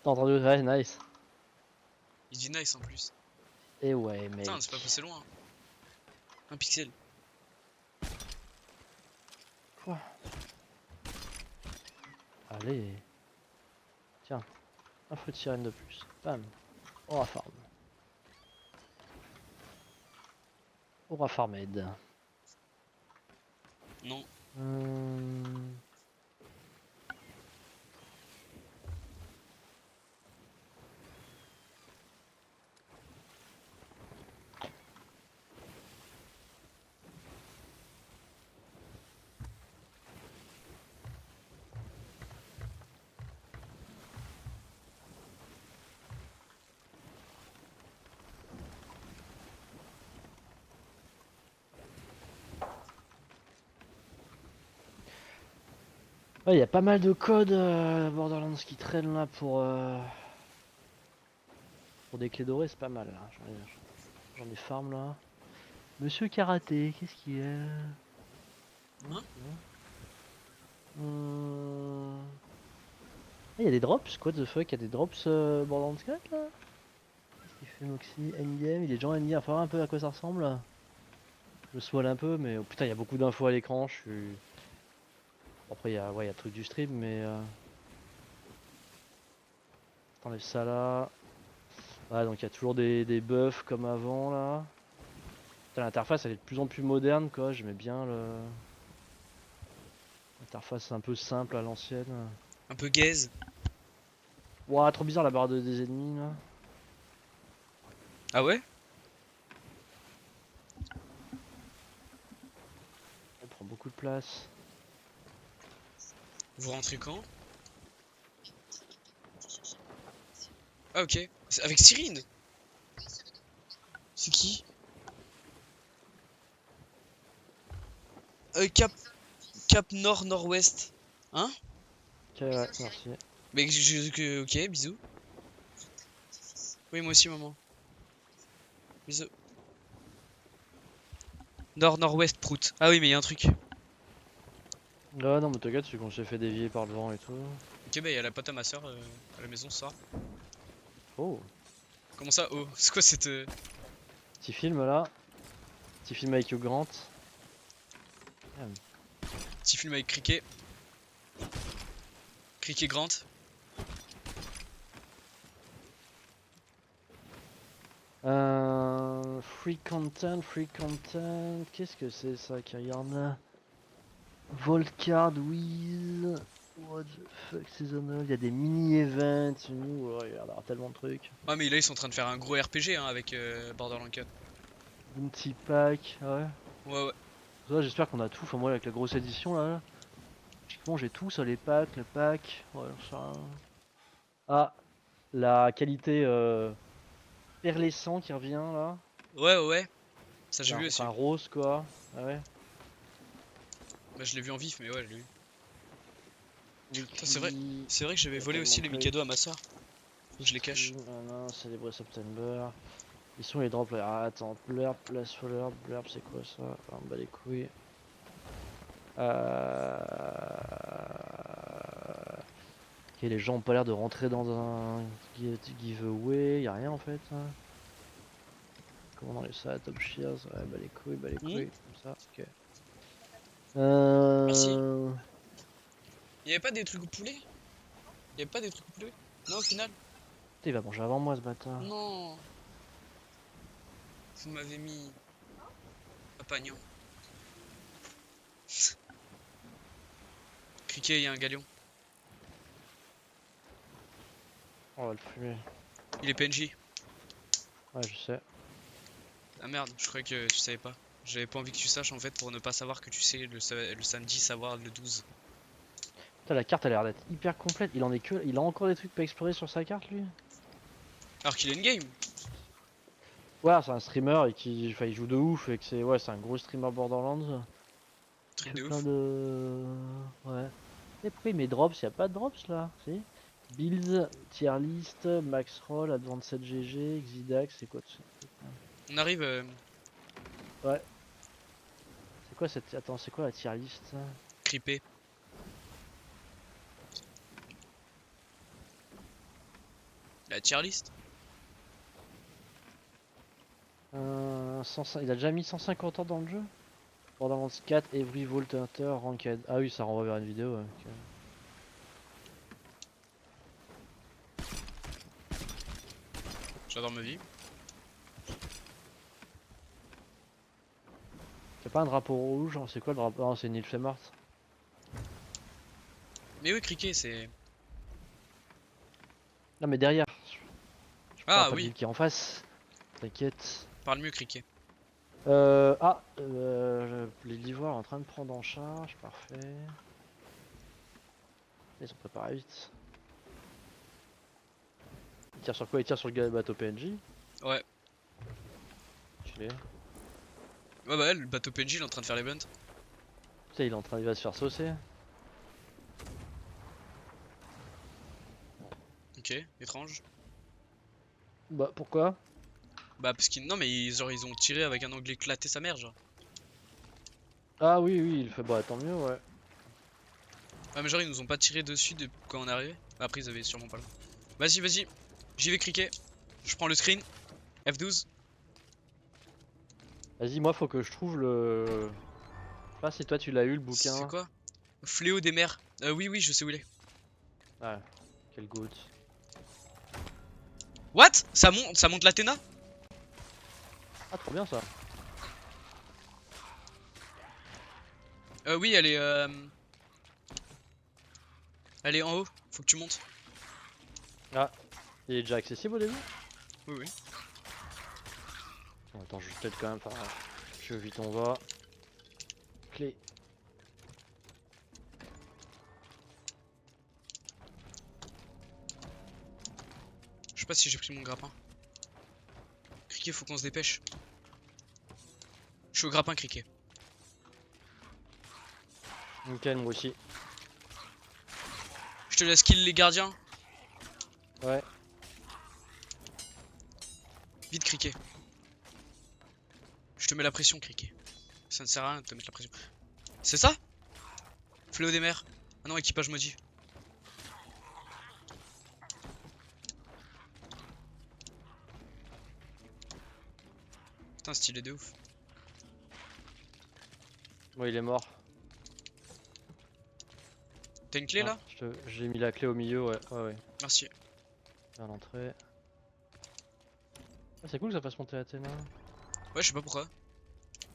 T'es en train de... Ouais, nice. Il dit nice en plus. Et ouais, Putain, c'est pas mec. passé loin. Un pixel. Quoi? Allez. Tiens. Un fruit de sirène de plus. Bam. Aura farm. Aura farmed. Non. Hum... Ouais, il y a pas mal de codes Borderlands qui traînent là pour des clés dorées, c'est pas mal là. J'en ai farm là. Monsieur Karaté, qu'est-ce qu'il y a? Hein? Hum... Ah, il y a des drops, what the fuck, il y a des drops Borderlands 4 là? Qu'est-ce qu'il fait Moxie? Endgame, il est déjà en endgame, faut voir un peu à quoi ça ressemble là. Je me spoil un peu, mais oh, putain, il y a beaucoup d'infos à l'écran, je suis... Bon, après, ouais, il y a le truc du stream, mais... T'enlèves ça là. Ouais, donc il y a toujours des buffs comme avant là. Putain, l'interface elle est de plus en plus moderne quoi, j'aimais bien le... L'interface un peu simple à l'ancienne. Un peu gaze. Ouah, trop bizarre la barre des ennemis là. Ah ouais? Elle prend beaucoup de place. Vous rentrez quand? Ah ok. C'est avec Cyrine. C'est qui? Cap nord-nord-ouest. Hein? Ok, ouais, merci. Mais ok, bisous. Oui, moi aussi, maman. Bisous. Nord-nord-ouest, prout. Ah oui, mais il y a un truc. Ah non, mais t'inquiète, c'est qu'on s'est fait dévier par le vent et tout. Ok, bah il y a la pote à ma soeur à la maison ce soir. Oh, Comment ça? Oh, c'est quoi cette. petit film là. Petit film avec Hugh Grant. Petit film avec Cricket? Cricket Grant? Free content, free content. Qu'est-ce que c'est ça qui regarde là? Volcard with... What the fuck seasonal, il y a des mini-events, nous, il y a tellement de trucs. Ouais, mais là, ils sont en train de faire un gros RPG hein, avec Borderlands 4. Bounty pack, ah ouais. Ouais, ouais. Ça, j'espère qu'on a tout, enfin moi avec la grosse édition là. Bon j'ai tout ça, les packs, le pack, ouais, ça. Ah, la qualité perlescent qui revient là. Ouais, ouais, ouais. Ça, j'ai vu aussi. Enfin rose quoi. Ah ouais. Bah, je l'ai vu en vif, mais ouais, je l'ai vu. Putain, c'est vrai. Weekly, C'est vrai que j'avais il y a volé aussi tellement les de Mikado à ma soeur. Faut que je les cache. Célébrer September. Ils sont les drops. Ah, attends, Blurb, Placeholder, Blurb, c'est quoi ça? Ah, on bat les couilles. Ok, les gens ont pas l'air de rentrer dans un giveaway, y a rien en fait. Hein. Comment dans les ça, Top Shears, ouais, bah les couilles, comme ça, ok. Merci. Il y avait pas des trucs au poulet? Il y avait pas des trucs au poulet? Non, au final? Putain, il va manger avant moi ce bâtard. Non. Vous m'avez mis un pagnon. Criquet, il y a un galion. On va le fumer. Il est PNJ. Ouais, je sais. Ah merde, je croyais que tu savais pas. J'avais pas envie que tu saches en fait pour ne pas savoir que tu sais le samedi savoir le 12. Putain, la carte a l'air d'être hyper complète. Il a encore des trucs pas explorés sur sa carte lui. Alors qu'il est une game. Ouais, c'est un streamer et enfin, il joue de ouf et que c'est un gros streamer Borderlands. Il Truc fait de plein ouf. de... Ouais. Et pourquoi il met drops? Y a pas de drops là? Si. Builds, tier list, max roll, advanced GG, Xidax, c'est quoi tout ça? On arrive Ouais. C'est quoi cette... Attends, c'est quoi la tier list? creepé. La tier list. 105 Il a déjà mis 150 ans dans le jeu? Borderlands 4, Every Vault Hunter, Ranked. Ah oui, ça renvoie vers une vidéo. Ouais, ok. J'adore ma vie. Y'a pas un drapeau rouge? C'est quoi le drapeau? Non, c'est Nilfgaard. Mais oui, criquet, c'est. Non, mais derrière. Je parle Ah pas de oui, l'île qui est en face. T'inquiète. parle mieux, criquet. Les livreurs en train de prendre en charge, parfait. Ils sont préparés vite. Ils tirent sur quoi? Ils tirent sur le bateau PNJ. Ouais. Stylé. Ouais, bah, le bateau PNJ il est en train de faire les bunts. Putain, il va se faire saucer. Ok, étrange. Bah, pourquoi? Bah, parce qu'ils. Non, mais genre, ils ont tiré avec un angle éclaté sa mère, genre. Ah oui, oui, il fait bah tant mieux, ouais. Ah, mais genre, ils nous ont pas tiré dessus quand on est arrivé. Après, ils avaient sûrement pas le. Vas-y, vas-y. J'y vais, criquet. Je prends le screen. F12. Vas-y, moi, faut que je trouve le. Je sais pas si toi tu l'as eu le C'est bouquin. quoi? Fléau des mers. Oui, oui, je sais où il est. Ouais, quelle goutte. What? Ça monte l'Athéna? Ah, trop bien ça. Oui, elle est. Elle est en haut. Faut que tu montes. Ah, il est déjà accessible au début? Oui, oui. Bon, attends, je vais peut-être quand même. Enfin, je vais vite, on va. Clé. Je sais pas si j'ai pris mon grappin. Criquet, faut qu'on se dépêche. Je suis au grappin, criquet. Nickel, moi aussi. Je te laisse kill les gardiens. Ouais. Vite, criquet. Je te mets la pression, criquet. Ça ne sert à rien de te mettre la pression. C'est ça? Fléau des mers. Ah non, équipage maudit. Putain, stylé de ouf. Moi, il est mort. T'as une clé là? J'ai mis la clé au milieu, ouais. Ouais. Merci. Vers l'entrée. Ah, c'est cool que ça fasse monter Athéna. Ouais, je sais pas pourquoi.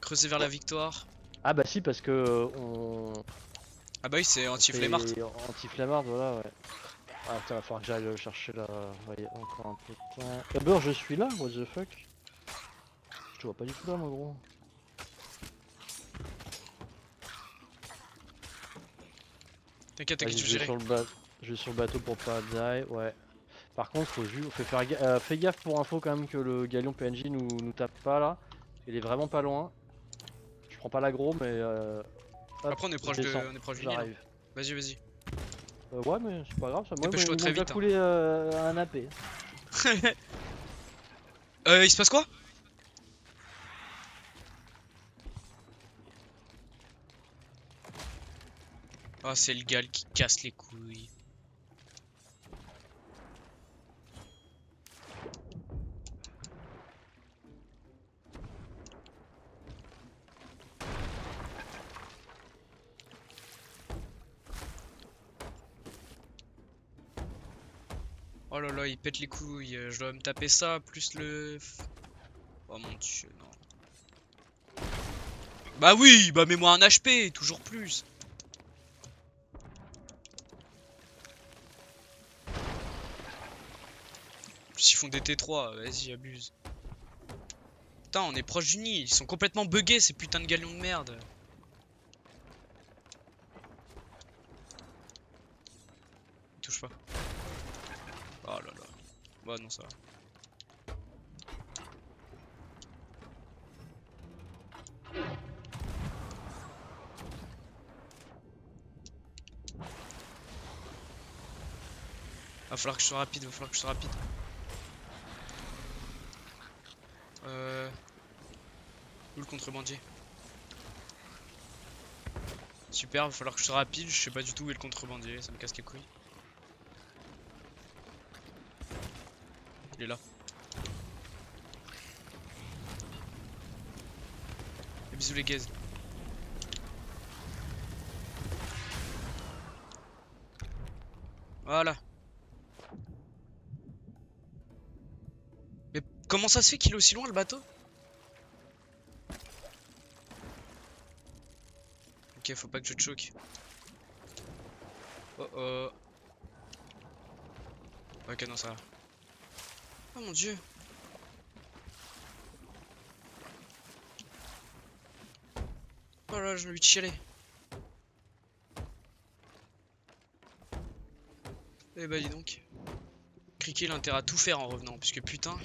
Creuser vers la victoire. Ah, bah si, parce que on. Ah bah oui, c'est anti-flemmard. Et anti-flammard, voilà, ouais. Ah putain, va falloir que j'aille le chercher là. Ouais, encore un peu de temps. D'abord, je suis là, what the fuck? Je te vois pas du tout là, mon gros. T'inquiète, Vas-y, t'inquiète, je vais gérer. je vais sur le bateau pour pas die, ouais. Par contre, fais gaffe pour info quand même que le galion PNJ nous tape pas là. Il est vraiment pas loin. Je prends pas l'aggro, mais hop, Après, je descends, on est proche du Nil, hein. j'arrive. Vas-y, vas-y. Ouais, mais c'est pas grave, ça. Moi, Dépêche-toi ils m'ont très déjà vite, hein. coulé un AP. Il se passe quoi? Ah, c'est le gal qui casse les couilles. Oh là là, il pète les couilles. Je dois me taper ça, plus le... Oh mon dieu, non. Bah oui, bah mets-moi un HP, toujours plus. En plus, ils font des T3, vas-y, abuse. Putain, on est proche du nid, ils sont complètement buggés ces putains de galions de merde. Touche pas. Oh là là. Bah non, ça va. Va falloir que je sois rapide, va falloir que je sois rapide. Où le contrebandier? Super, va falloir que je sois rapide, je sais pas du tout où est le contrebandier, ça me casse les couilles. Il est là. Et bisous les gaz. Voilà. Mais comment ça se fait qu'il est aussi loin le bateau? Ok, faut pas que je te choque. Oh oh. Ok, non, ça va. Oh mon dieu. Oh là, je me lui chialer. Eh bah dis donc. Cricket, il a intérêt à tout faire en revenant, puisque putain.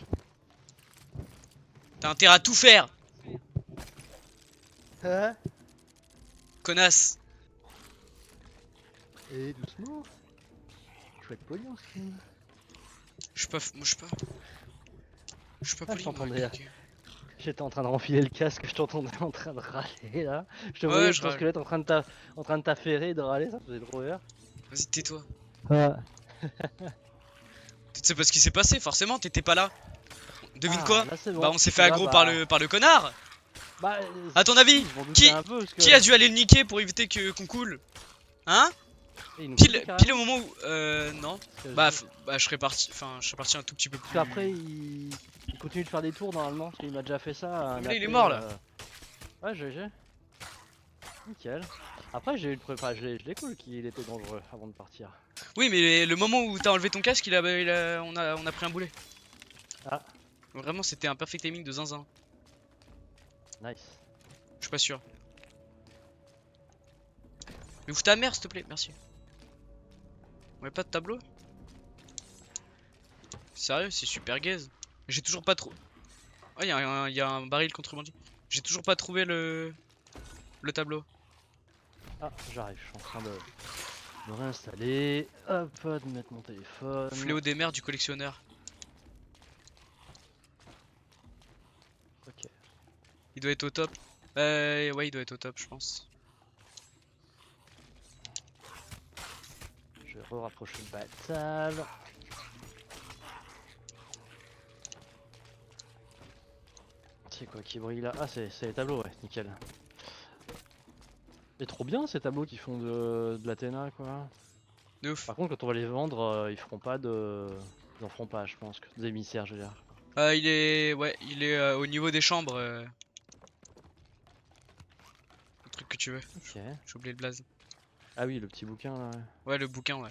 T'as intérêt à tout faire, Hein? connasse. Et doucement. Chouette pognon, ce film. Je suis pas. Moi, je suis pas. Je suis pas Ah, je poli, moi. t'entendais. Ok. J'étais en train de renfiler le casque, je t'entendais en train de râler là. Je te Ouais, voyais je ton râle. squelette en train de t'affairer et de râler, ça faisait trop rire. Vas-y, tais-toi. Ah, Tu sais pas ce qui s'est passé, forcément, t'étais pas là. Devine ah quoi? là c'est Bah, bon, on je s'est fait suis là, aggro par le connard. bah, À ton avis, si, je m'en doutais qui, un peu parce que qui a dû aller le niquer pour éviter que qu'on coule? Hein? il nous coupe Pile au carrément. moment où. Non. Parce que, Bah, je serais parti un tout petit peu parce plus. qu'après il continue de faire des tours normalement, parce qu'il m'a déjà fait ça, un Mais là, il est AP. mort là. Ouais, GG. Nickel. Après j'ai eu le prépa, je l'ai cool qu'il était dangereux avant de partir. Oui, mais le moment où t'as enlevé ton casque, on a pris un boulet. Ah, Vraiment, c'était un perfect timing de zinzin. nice. Je suis pas sûr. Mais ouvre ta mère, s'il te plaît, merci. On avait pas de tableau? Sérieux, c'est super gaze. J'ai toujours pas trop. Oh, y a un baril contrebandier. J'ai toujours pas trouvé le tableau. Ah, j'arrive, je suis en train de réinstaller. Hop, de mettre mon téléphone. Fléau des mers du collectionneur. Ok. Il doit être au top. Ouais, il doit être au top, je pense. Je vais rapprocher le batal. C'est quoi qui brille là? Ah, c'est les tableaux, ouais, nickel. C'est trop bien ces tableaux qui font de l'Athéna, quoi. De ouf. Par contre, quand on va les vendre, ils feront pas de. Ils en feront pas, je pense, des émissaires, je veux dire. Ouais, il est au niveau des chambres. Le truc que tu veux. Ok. J'ai oublié le blaze. Ah oui, le petit bouquin là. Ouais. Ouais, le bouquin, ouais.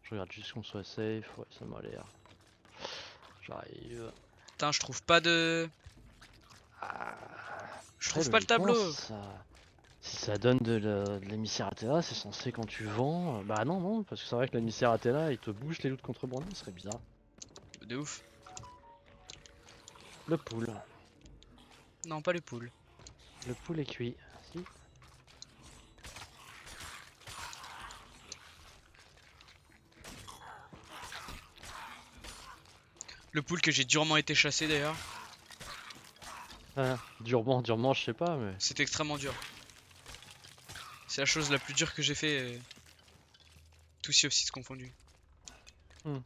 Je regarde juste qu'on soit safe. Ouais, ça m'a l'air. J'arrive. Putain, je trouve pas de. Ah. Je Après, trouve pas le logiquement, tableau. si ça donne de l'émissaire Athéna, c'est censé quand tu vends. Bah non, non, parce que c'est vrai que l'émissaire Athéna il te bouge les loots contrebandis, ce serait bizarre. De ouf. Le pool. Non, pas les poules. Le pool est cuit. Si. Le poule que j'ai durement été chassé d'ailleurs. Ah, durement, durement, je sais pas, mais. C'est extrêmement dur. C'est la chose la plus dure que j'ai fait. Tout si aussi confondu. Hmm.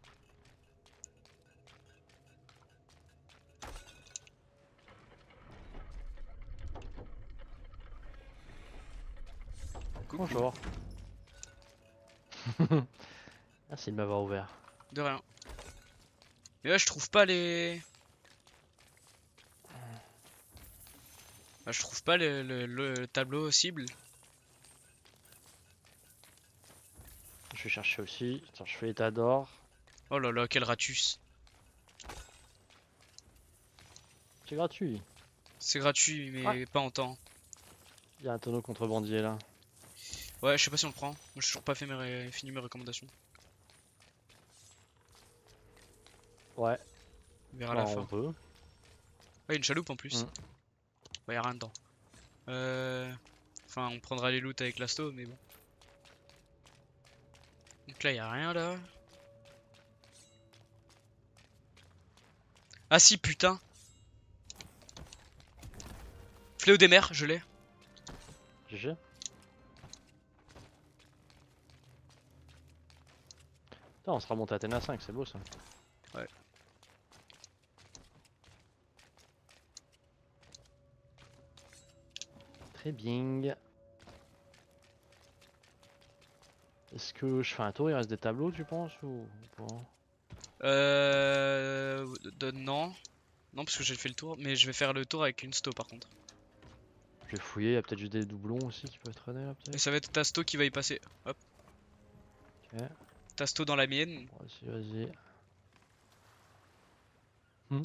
Coucou. Bonjour. Merci de m'avoir ouvert. De rien. Mais là, je trouve pas les. Bah, je trouve pas le tableau cible. Je vais chercher aussi. Attends, je fais état d'or. Oh là là, quel ratus. C'est gratuit. C'est gratuit, mais Ouais. pas en temps. Il y a un tonneau contrebandier là. Ouais, je sais pas si on le prend. Moi, j'ai toujours pas fait fini mes recommandations. Ouais. On verra à Bah, la on fin. peut. Ouais, une chaloupe en plus. Hmm. Ouais, y'a rien dedans. Enfin, on prendra les loots avec l'asto, mais bon. Donc là, y'a rien là. Ah si, putain. Fléau des mers, je l'ai. GG. Putain, on sera monté à Athéna 5, c'est beau ça. Ouais. Très bien. Est-ce que je fais un tour, il reste des tableaux tu penses ou pas? Non. Non, parce que j'ai fait le tour. Mais je vais faire le tour avec une sto par contre. Je vais fouiller, il y a peut-être juste des doublons aussi qui peuvent traîner là Et peut-être. ça va être ta sto qui va y passer. Hop. Ok, Ta sto dans la mienne. vas-y, vas-y. Hmm.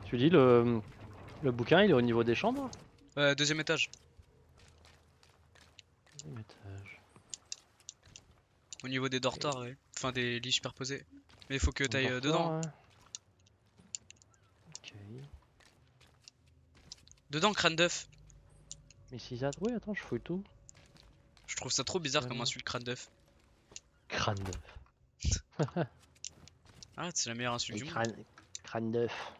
Tu dis le bouquin il est au niveau des chambres? Deuxième étage. Deuxième étage. Au niveau des dortoirs, ouais. Enfin, des lits superposés. Mais il faut que Un t'ailles dortoir, dedans. ouais. Ok. Dedans, crâne d'œuf. Mais si ça. Oui, attends, je fouille tout. Je trouve ça trop bizarre comme insulte, crâne d'œuf. Crâne d'œuf. Ah, c'est la meilleure insulte Et du monde. crâne d'œuf.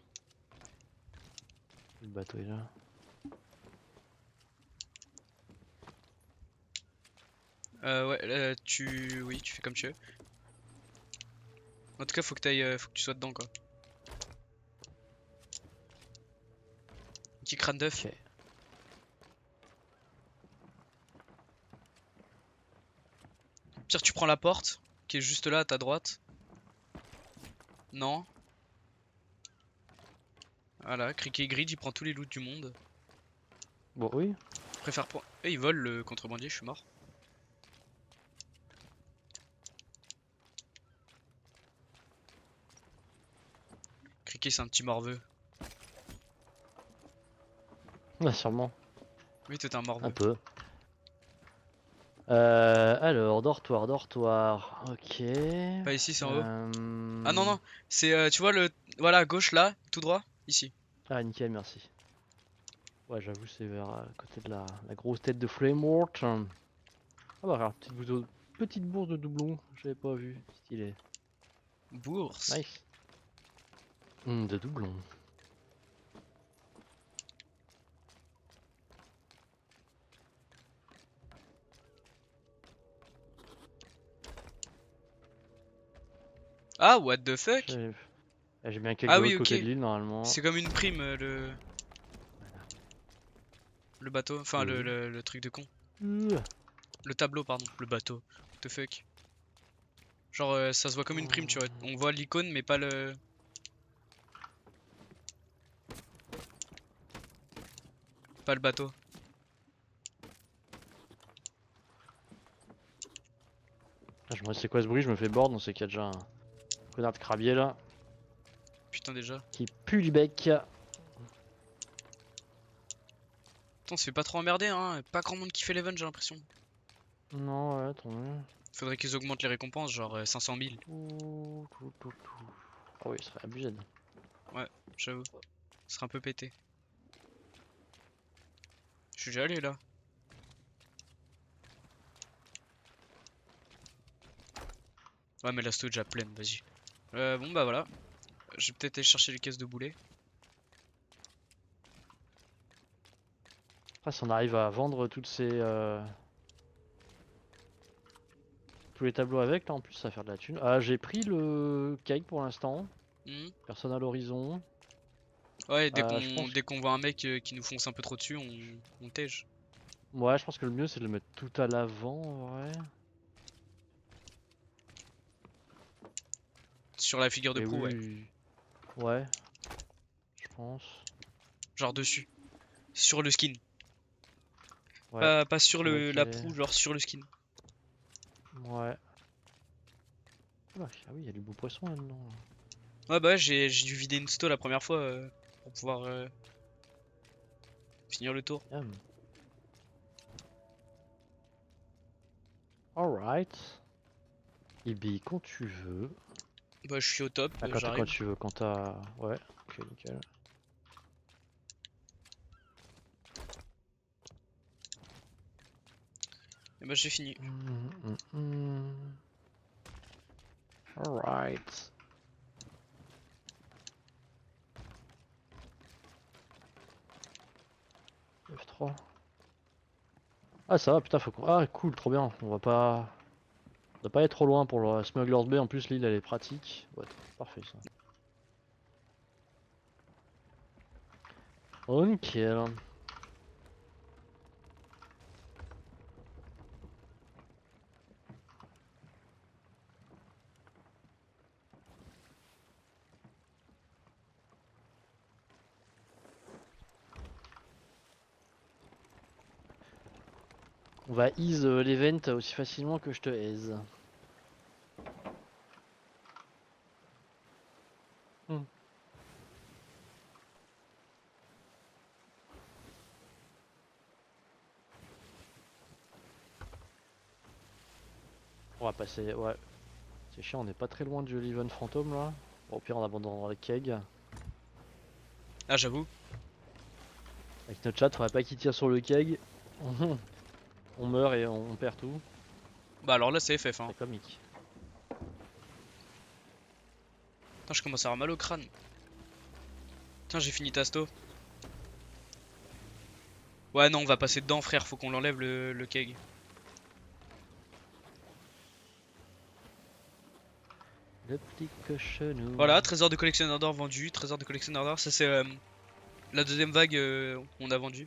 Le bateau est là. Ouais, oui, tu fais comme tu veux. En tout cas, faut que tu sois dedans, quoi. Petit crâne d'œuf. Ok. Pire, tu prends la porte, qui est juste là à ta droite. Non. Voilà, Cricket Grid, il prend tous les loots du monde. Bon, oui. Je préfère prendre. Et il vole le contrebandier, je suis mort. Cricket, c'est un petit morveux. Ouais, sûrement. Oui, t'es un Un morveux. peu. Alors, dortoir, dortoir. Ok. Pas ici, c'est en haut. Ah non, Euh... non, c'est, tu vois, voilà, à gauche là, tout droit, ici. Ah, nickel, merci. Ouais, j'avoue, c'est vers côté de la grosse tête de Flamewort. Ah bah, regarde, petite bourse de doublon. J'avais pas vu. Stylé. Bourse. Nice. De doublon. Ah, what the fuck? J'ai bien quelques Ah de oui, l'autre côté ok. de l'île normalement. C'est comme une prime, le bateau. Enfin, Oui. le truc de con. Euh. Le tableau, pardon. Le bateau. What the fuck? Genre, ça se voit comme une prime, tu vois. On voit l'icône, mais pas le. Pas le bateau. Ah, je me dis c'est quoi ce bruit, je me fais board, on sait qu'il y a déjà un connard de crabier là. Putain, déjà. Qui pue du bec. Attends, on se fait pas trop emmerder, hein. Pas grand monde qui fait l'event, j'ai l'impression. Non, ouais, tant mieux. Faudrait qu'ils augmentent les récompenses, genre 500 000. Ah oui, ça serait abusé. Ouais, j'avoue. Ce serait un peu pété. Je suis déjà allé là. Ouais, mais la sto est déjà pleine, vas-y. Bon, bah voilà. Je vais peut-être aller chercher les caisses de boulet. Après, si on arrive à vendre tous les tableaux avec, là en plus, ça va faire de la thune. Ah, j'ai pris le cake pour l'instant. Mhm. Personne à l'horizon. Ouais, Je pense. dès qu'on voit un mec qui nous fonce un peu trop dessus, on tège. Ouais, je pense que le mieux c'est de le mettre tout à l'avant en vrai. Sur la figure de Et proue, ouais. oui. Ouais, je pense. Genre dessus. Sur le skin. Ouais. Pas sur C'est vrai la qu'il est. proue, genre sur le skin. Ouais. Ah oui, il y a du beau poisson là-dedans. Ouais, bah ouais, j'ai dû vider une sto la première fois pour pouvoir finir le tour. Yum. Alright. Ibi, quand tu veux. Bah, je suis au top, Ah, quand j'arrive. tu veux, quand t'as. Ouais, ok, nickel. Et bah, j'ai fini. Alright. F3. Ah, ça va, putain, faut qu'on. Ah, cool, trop bien. On va pas être trop loin pour le Smuggler's Bay. En plus, l'île elle est pratique. Ouais, parfait ça. Ok. On va ease l'event aussi facilement que je te aise. Hmm. On va passer. Ouais. C'est chiant, on n'est pas très loin du l'event fantôme là. Bon, au pire, on abandonnera les kegs. Ah, j'avoue. Avec notre chat, faudrait pas qu'il tire sur le keg. On meurt et on perd tout. Bah, alors là, c'est FF, hein. C'est comique. Putain, je commence à avoir mal au crâne. Tiens, j'ai fini Tasto. Ouais, non, on va passer dedans, frère. Faut qu'on l'enlève le keg. Le petit cochonou. Voilà, trésor de collectionneur d'or vendu. Trésor de collectionneur d'or. Ça, c'est la deuxième vague, on a vendu.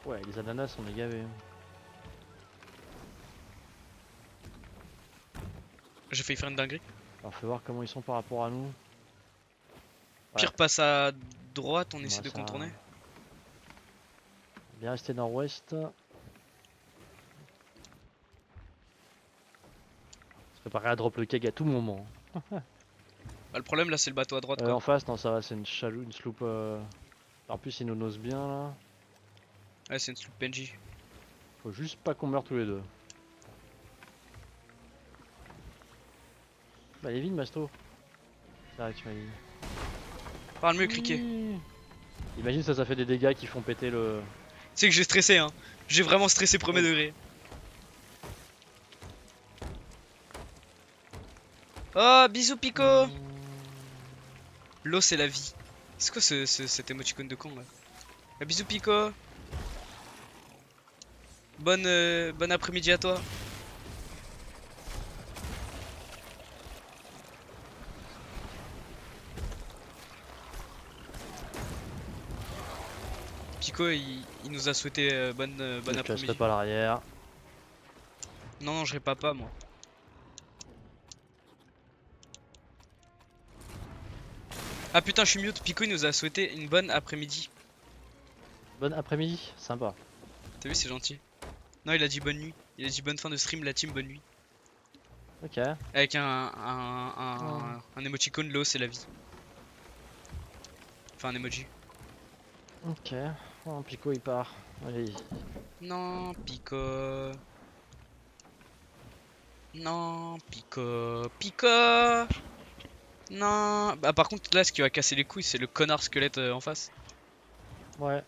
Ouais, les ananas, on est gavés. J'ai failli faire une dinguerie. Alors, faut voir comment ils sont par rapport à nous. Ouais. Pire, passe à droite, on essaie Ouais, de ça- contourner. Bien rester nord-ouest. Se préparer à drop le keg à tout moment. Bah, le problème là, c'est le bateau à droite, quoi. En face, non, ça va, c'est une chalou, une sloop. En plus, ils nous nosent bien là. Ouais, c'est une sloop Benji. Faut juste pas qu'on meure tous les deux. Bah, elle est vide, Masto. C'est vrai que tu m'as dit. Parle mieux, criquet. Oui. Imagine ça fait des dégâts qui font péter le. Tu sais que j'ai stressé, hein. J'ai vraiment stressé premier Oh. degré. Oh, bisous, Pico. L'eau, c'est la vie. C'est quoi cet émoticône de con là? Ah, bisous, Pico. Bon après-midi à toi. Pico il nous a souhaité bonne Je casserai après-midi. pas l'arrière. Non, non, je répa pas moi. Ah putain, je suis mute. Pico il nous a souhaité une bonne après-midi. Bon après-midi, sympa. T'as vu, c'est gentil. Non, il a dit bonne nuit. Il a dit bonne fin de stream, la team, bonne nuit. Ok. Avec Oh. un emoticône, l'eau c'est la vie. Enfin, un emoji. Ok. Oh, Pico il part. Allez. Non, Pico. Non, Pico. Pico. Non. Bah, par contre, là, ce qui va casser les couilles, c'est le connard squelette en face. Ouais.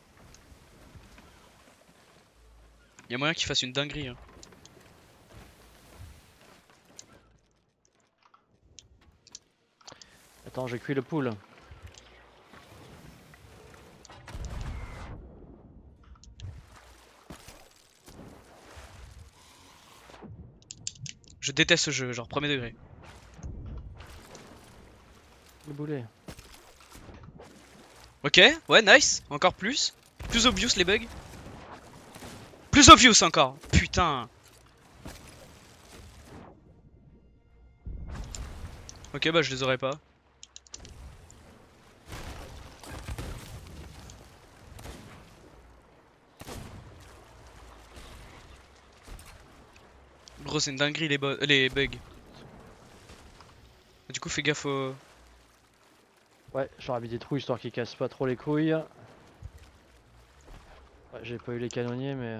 Y'a moyen qu'il fasse une dinguerie. Hein. Attends, j'ai cuit le poule. Je déteste ce jeu, genre premier degré. Le boulet. Ok, ouais, nice. Encore plus. Plus obvious les bugs. Plus obvious encore. Putain. Ok, bah je les aurais pas. Gros, c'est une dinguerie les bugs. Du coup, fais gaffe au... Ouais, j'aurais mis des trous histoire qu'ils cassent pas trop les couilles. Ouais, j'ai pas eu les canonniers, mais.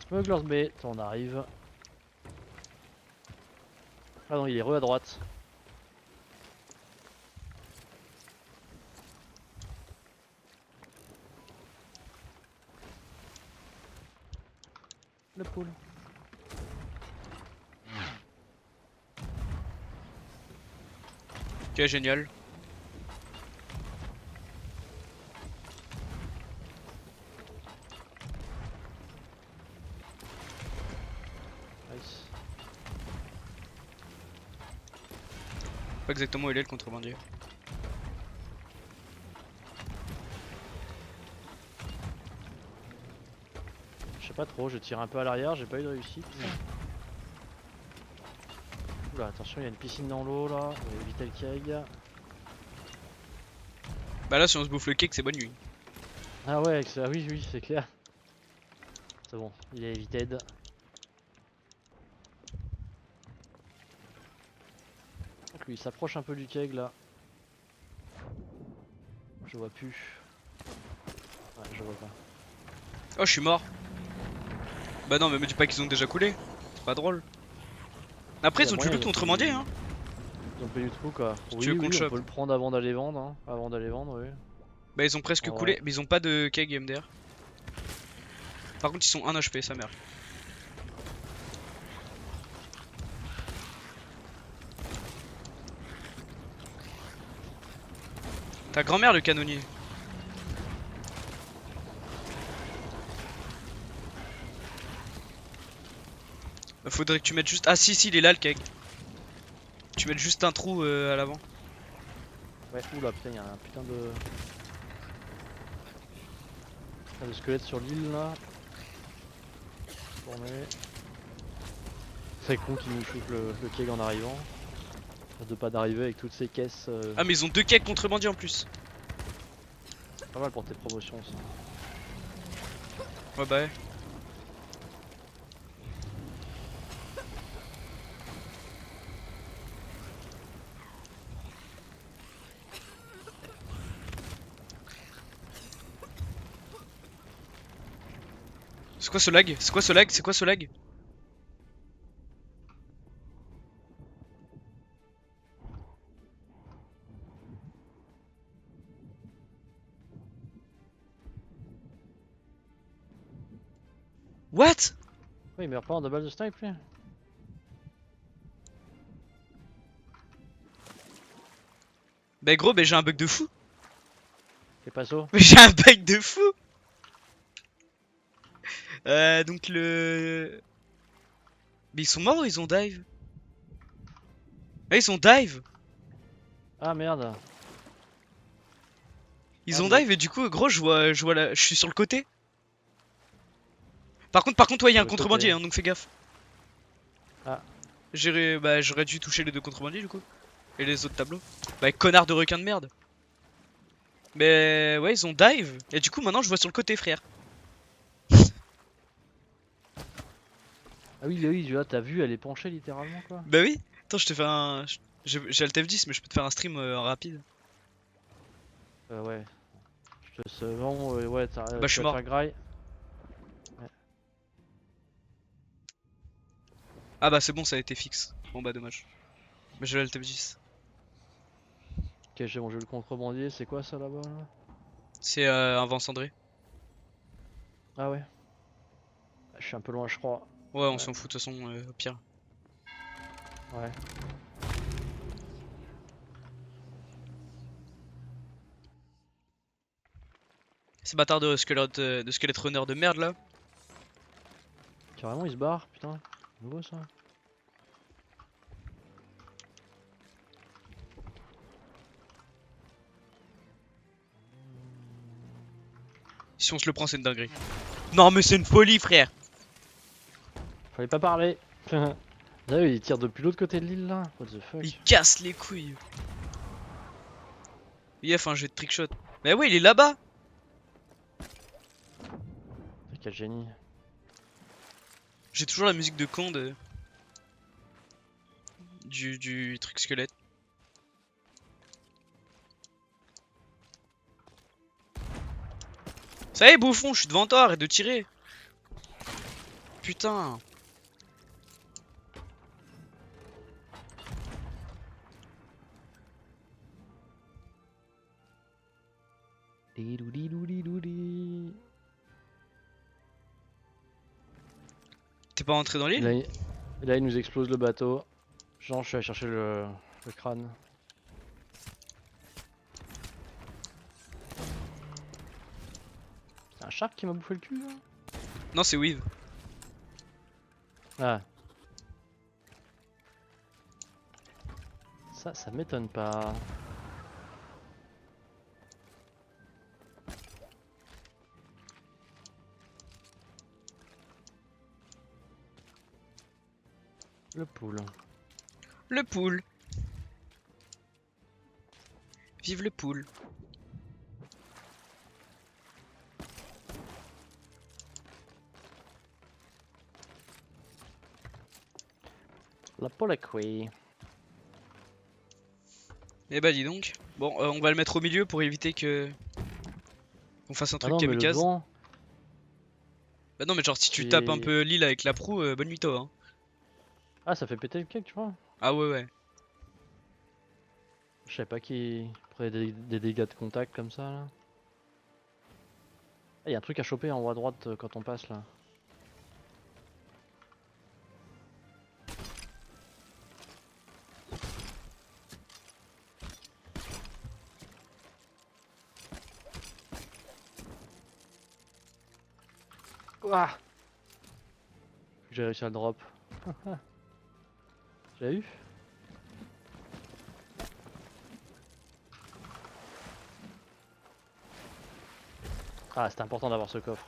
Smuggler's Bay, on arrive. Ah non, il est re à droite. Le poule. Ok, génial. Nice. Pas exactement où il est le contrebandier. Je sais pas trop, je tire un peu à l'arrière, j'ai pas eu de réussite. Oula, attention, il y a une piscine dans l'eau là, on va éviter le keg. Bah là, si on se bouffe le cake, c'est bonne nuit. Ah ouais, ah oui, oui, c'est clair. C'est bon, il est évité. Donc lui, il s'approche un peu du keg là. Je vois plus. Ouais, je vois pas. Oh, je suis mort. Bah non, mais me dis pas qu'ils ont déjà coulé. C'est pas drôle. Après, Il y ils a ont du moyen, loot contrebandier, hein. Ils ont payé du trou quoi. Si tu Oui, veux qu'on oui, te on chope. peut le prendre avant d'aller vendre. Hein. Avant d'aller vendre, oui. Bah, ils ont presque En coulé, vrai. mais ils ont pas de keg MDR. Par contre, ils sont 1 HP, sa mère. Ta grand-mère, le canonnier. Bah, faudrait que tu mettes juste. Ah, si, il est là, le keg. Tu mets juste un trou à l'avant. Ouais, oula, putain, il y a un putain de. Putain de squelette sur l'île là. Tourner. C'est con qu'il nous shoot le keg en arrivant. De pas d'arriver avec toutes ces caisses. Ah, mais ils ont 2 kegs contrebandiers en plus. Pas mal pour tes promotions ça. Ouais, bah ouais. C'est quoi ce lag? C'est quoi ce lag? C'est quoi ce lag? What? Ouais, il meurt pas en double de snipe lui. Bah, gros, bah, j'ai un bug de fou. Fais pas ça. Mais j'ai un bug de fou. Donc le. Mais ils sont morts ou ils ont dive? Ah, ils ont dive. Ah merde. Ils Ah, ont bloc. dive et du coup, gros, je suis sur le côté. Par contre, ouais, il y a Sur un le contrebandier, côté. hein, donc fais gaffe. Ah, J'aurais dû toucher les deux contrebandiers du coup. Et les autres tableaux. Bah, connard de requin de merde. Mais ouais, ils ont dive. Et du coup, maintenant, je vois sur le côté, frère. ah oui, oui, là, t'as vu, elle est penchée littéralement quoi. Bah oui. Attends, je te fais un. J'ai Alt F10, mais je peux te faire un stream en rapide. Ouais, je te sais, bon, ouais, Bah, je tu suis vas te mort. faire graille. Ouais. Ah bah, c'est bon, ça a été fixe. Bon, bah, dommage. Mais j'ai Alt F10. Ok, j'ai mangé le contrebandier, c'est quoi ça là-bas là? C'est un vent cendré. Ah ouais, ah, je suis un peu loin je crois. Ouais, on Ouais, s'en fout de toute façon, au pire. ouais. Ces bâtards de squelette runner de merde là. Carrément, il se barre, putain. Nouveau ça. Si on se le prend, c'est une dinguerie. Non, mais c'est une folie, frère. Fallait pas parler. Là, il tire depuis l'autre côté de l'île là. What the Il fuck. casse les couilles. Yef, un jet de trickshot. Mais ouais, il est là-bas. Quel génie. J'ai toujours la musique de con du truc squelette. Ça y est, bouffon, je suis devant toi, arrête de tirer. Putain. Didoudi. T'es pas rentré dans l'île? Là, il nous explose le bateau. Genre, je suis allé chercher le crâne. C'est un shark qui m'a bouffé le cul là? Non, c'est Weave. Ah. Ça m'étonne pas. Le poule. Le poule. Vive le poule. La polacouille. Eh bah dis donc. Bon, on va le mettre au milieu pour éviter que qu'on fasse un Ah truc non, mais le kamikaze. vent, Bah non, mais genre si tu tapes un c'est. peu l'île avec la proue, bonne nuit toi, hein. Ah, ça fait péter le cake, tu vois. Ah ouais, ouais. Je savais pas qu'il prenait des dégâts de contact comme ça là. Ah, y a un truc à choper en haut à droite quand on passe là. Ouah. J'ai réussi à le drop. J'ai eu. Ah, c'était important d'avoir ce coffre.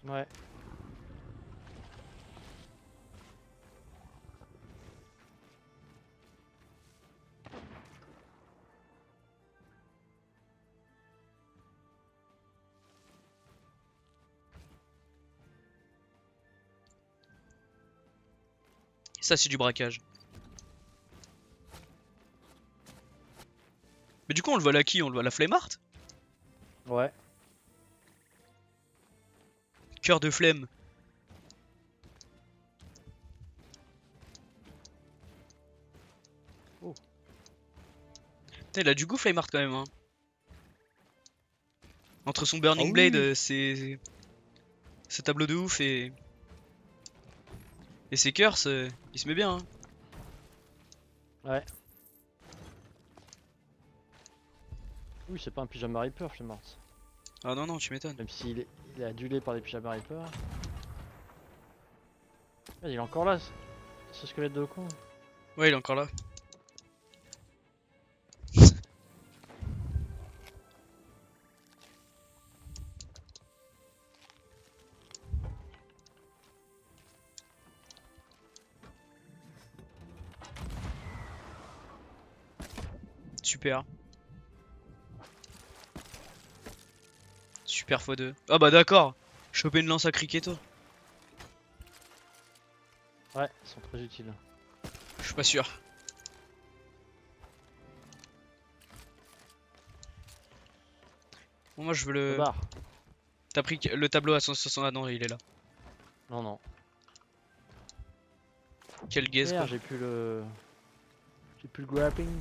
Ouais. Ça c'est du braquage. Mais du coup on le vole à qui? On le vole à Flemmart? Ouais. Cœur de flemme. Oh. Putain, il a du goût Flemmart quand même, hein. Entre son Ah Burning Blade, oui. ses tableaux de ouf et ses curses, il se met bien, hein. Ouais. Oui, c'est pas un pyjama Reaper, chez Mars. Ah non, non, tu m'étonnes. Même s'il est adulé par les pyjama Reaper. Ah, il est encore là, ce squelette de con. Ouais, il est encore là. Super. Super x2. Ah bah d'accord. Choper une lance à Criqueto. Ouais, ils sont très utiles. Je suis pas sûr. Bon, moi je veux Le le... bar. T'as pris le tableau à 160... Ah non, il est là. Non, non. Quel gaze quoi. Merde, j'ai plus le. J'ai plus le grappling.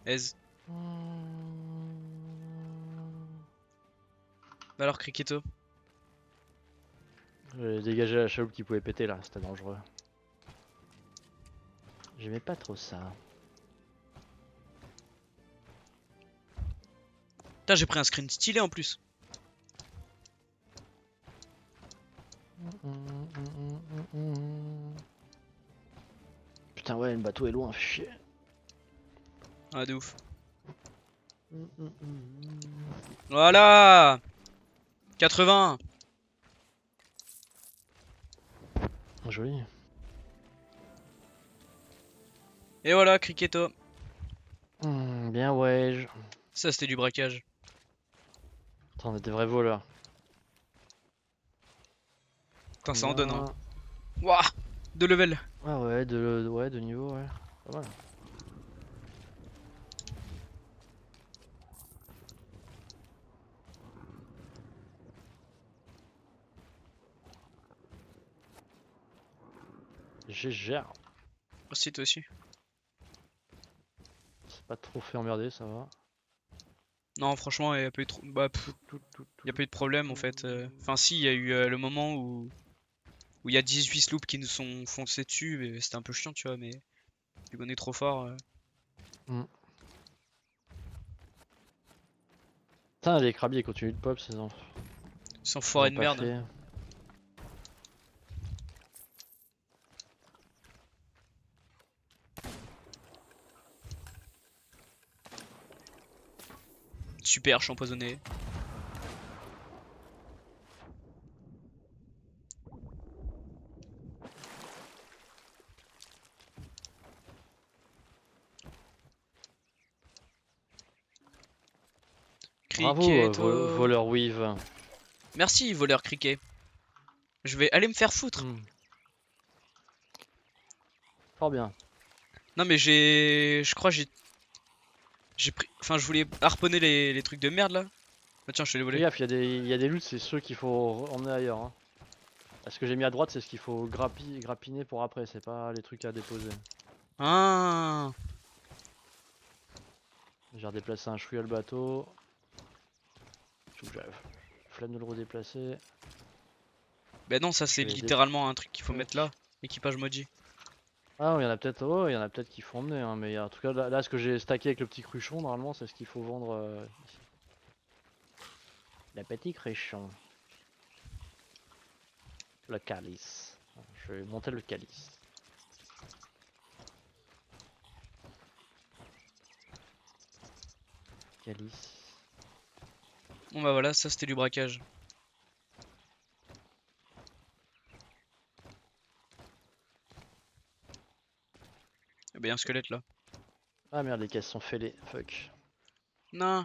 Aise. Bah alors Criqueto. J'ai dégagé la chaloupe qui pouvait péter là, c'était dangereux. J'aimais pas trop ça. Putain, j'ai pris un screen stylé en plus. Putain, ouais, le bateau est loin, chier. Ah de ouf. Voilà 80. Joli. Et voilà, Criqueto. Bien, ouais. Ça c'était du braquage. Attends, on est des vrais voleurs. Putain, ça en donne hein. Combien? Wouah 2 levels. Ah ouais, ouais, de niveau, ouais. Pas mal. GG. Merci toi aussi. C'est pas trop fait emmerder, ça va. Non franchement, il y a pas eu trop... Bah, y a pas eu de problème en fait. Enfin si, il y a eu le moment où il y a 18 sloops qui nous sont foncés dessus, mais c'était un peu chiant tu vois, mais vu qu'on est trop fort. Putain, les crabiers continuent de pop, ces enfants. Sans Ils forêt l'ont de pas merde. fait. Super, je suis empoisonné. Bravo, Criqueto. voleur weave. Merci, voleur criquet. Je vais aller me faire foutre. Fort bien. Non mais je crois j'ai pris... Enfin je voulais harponner les trucs de merde là. Ah tiens, je te les Fais volé. gaffe, il y a des loots, c'est ceux qu'il faut emmener ailleurs. Hein. Ce que j'ai mis à droite, c'est ce qu'il faut grappiner pour après, c'est pas les trucs à déposer. Ah. J'ai redéplacé un chouïa le bateau. J'avais flemme de le redéplacer. Bah non, ça c'est Je vais littéralement un truc qu'il faut mettre fuck. là. Équipage maudit. Ah, il y en a peut-être il y en a peut-être qui font emmener, hein, mais en tout cas, là, ce que j'ai stacké avec le petit cruchon, normalement, c'est ce qu'il faut vendre ici. Le petit cruchon. Le calice. Je vais monter le calice. Calice. Bon bah voilà, ça c'était du braquage. Eh ben, y a un squelette là. Ah merde, les caisses sont fêlées. Fuck. Non.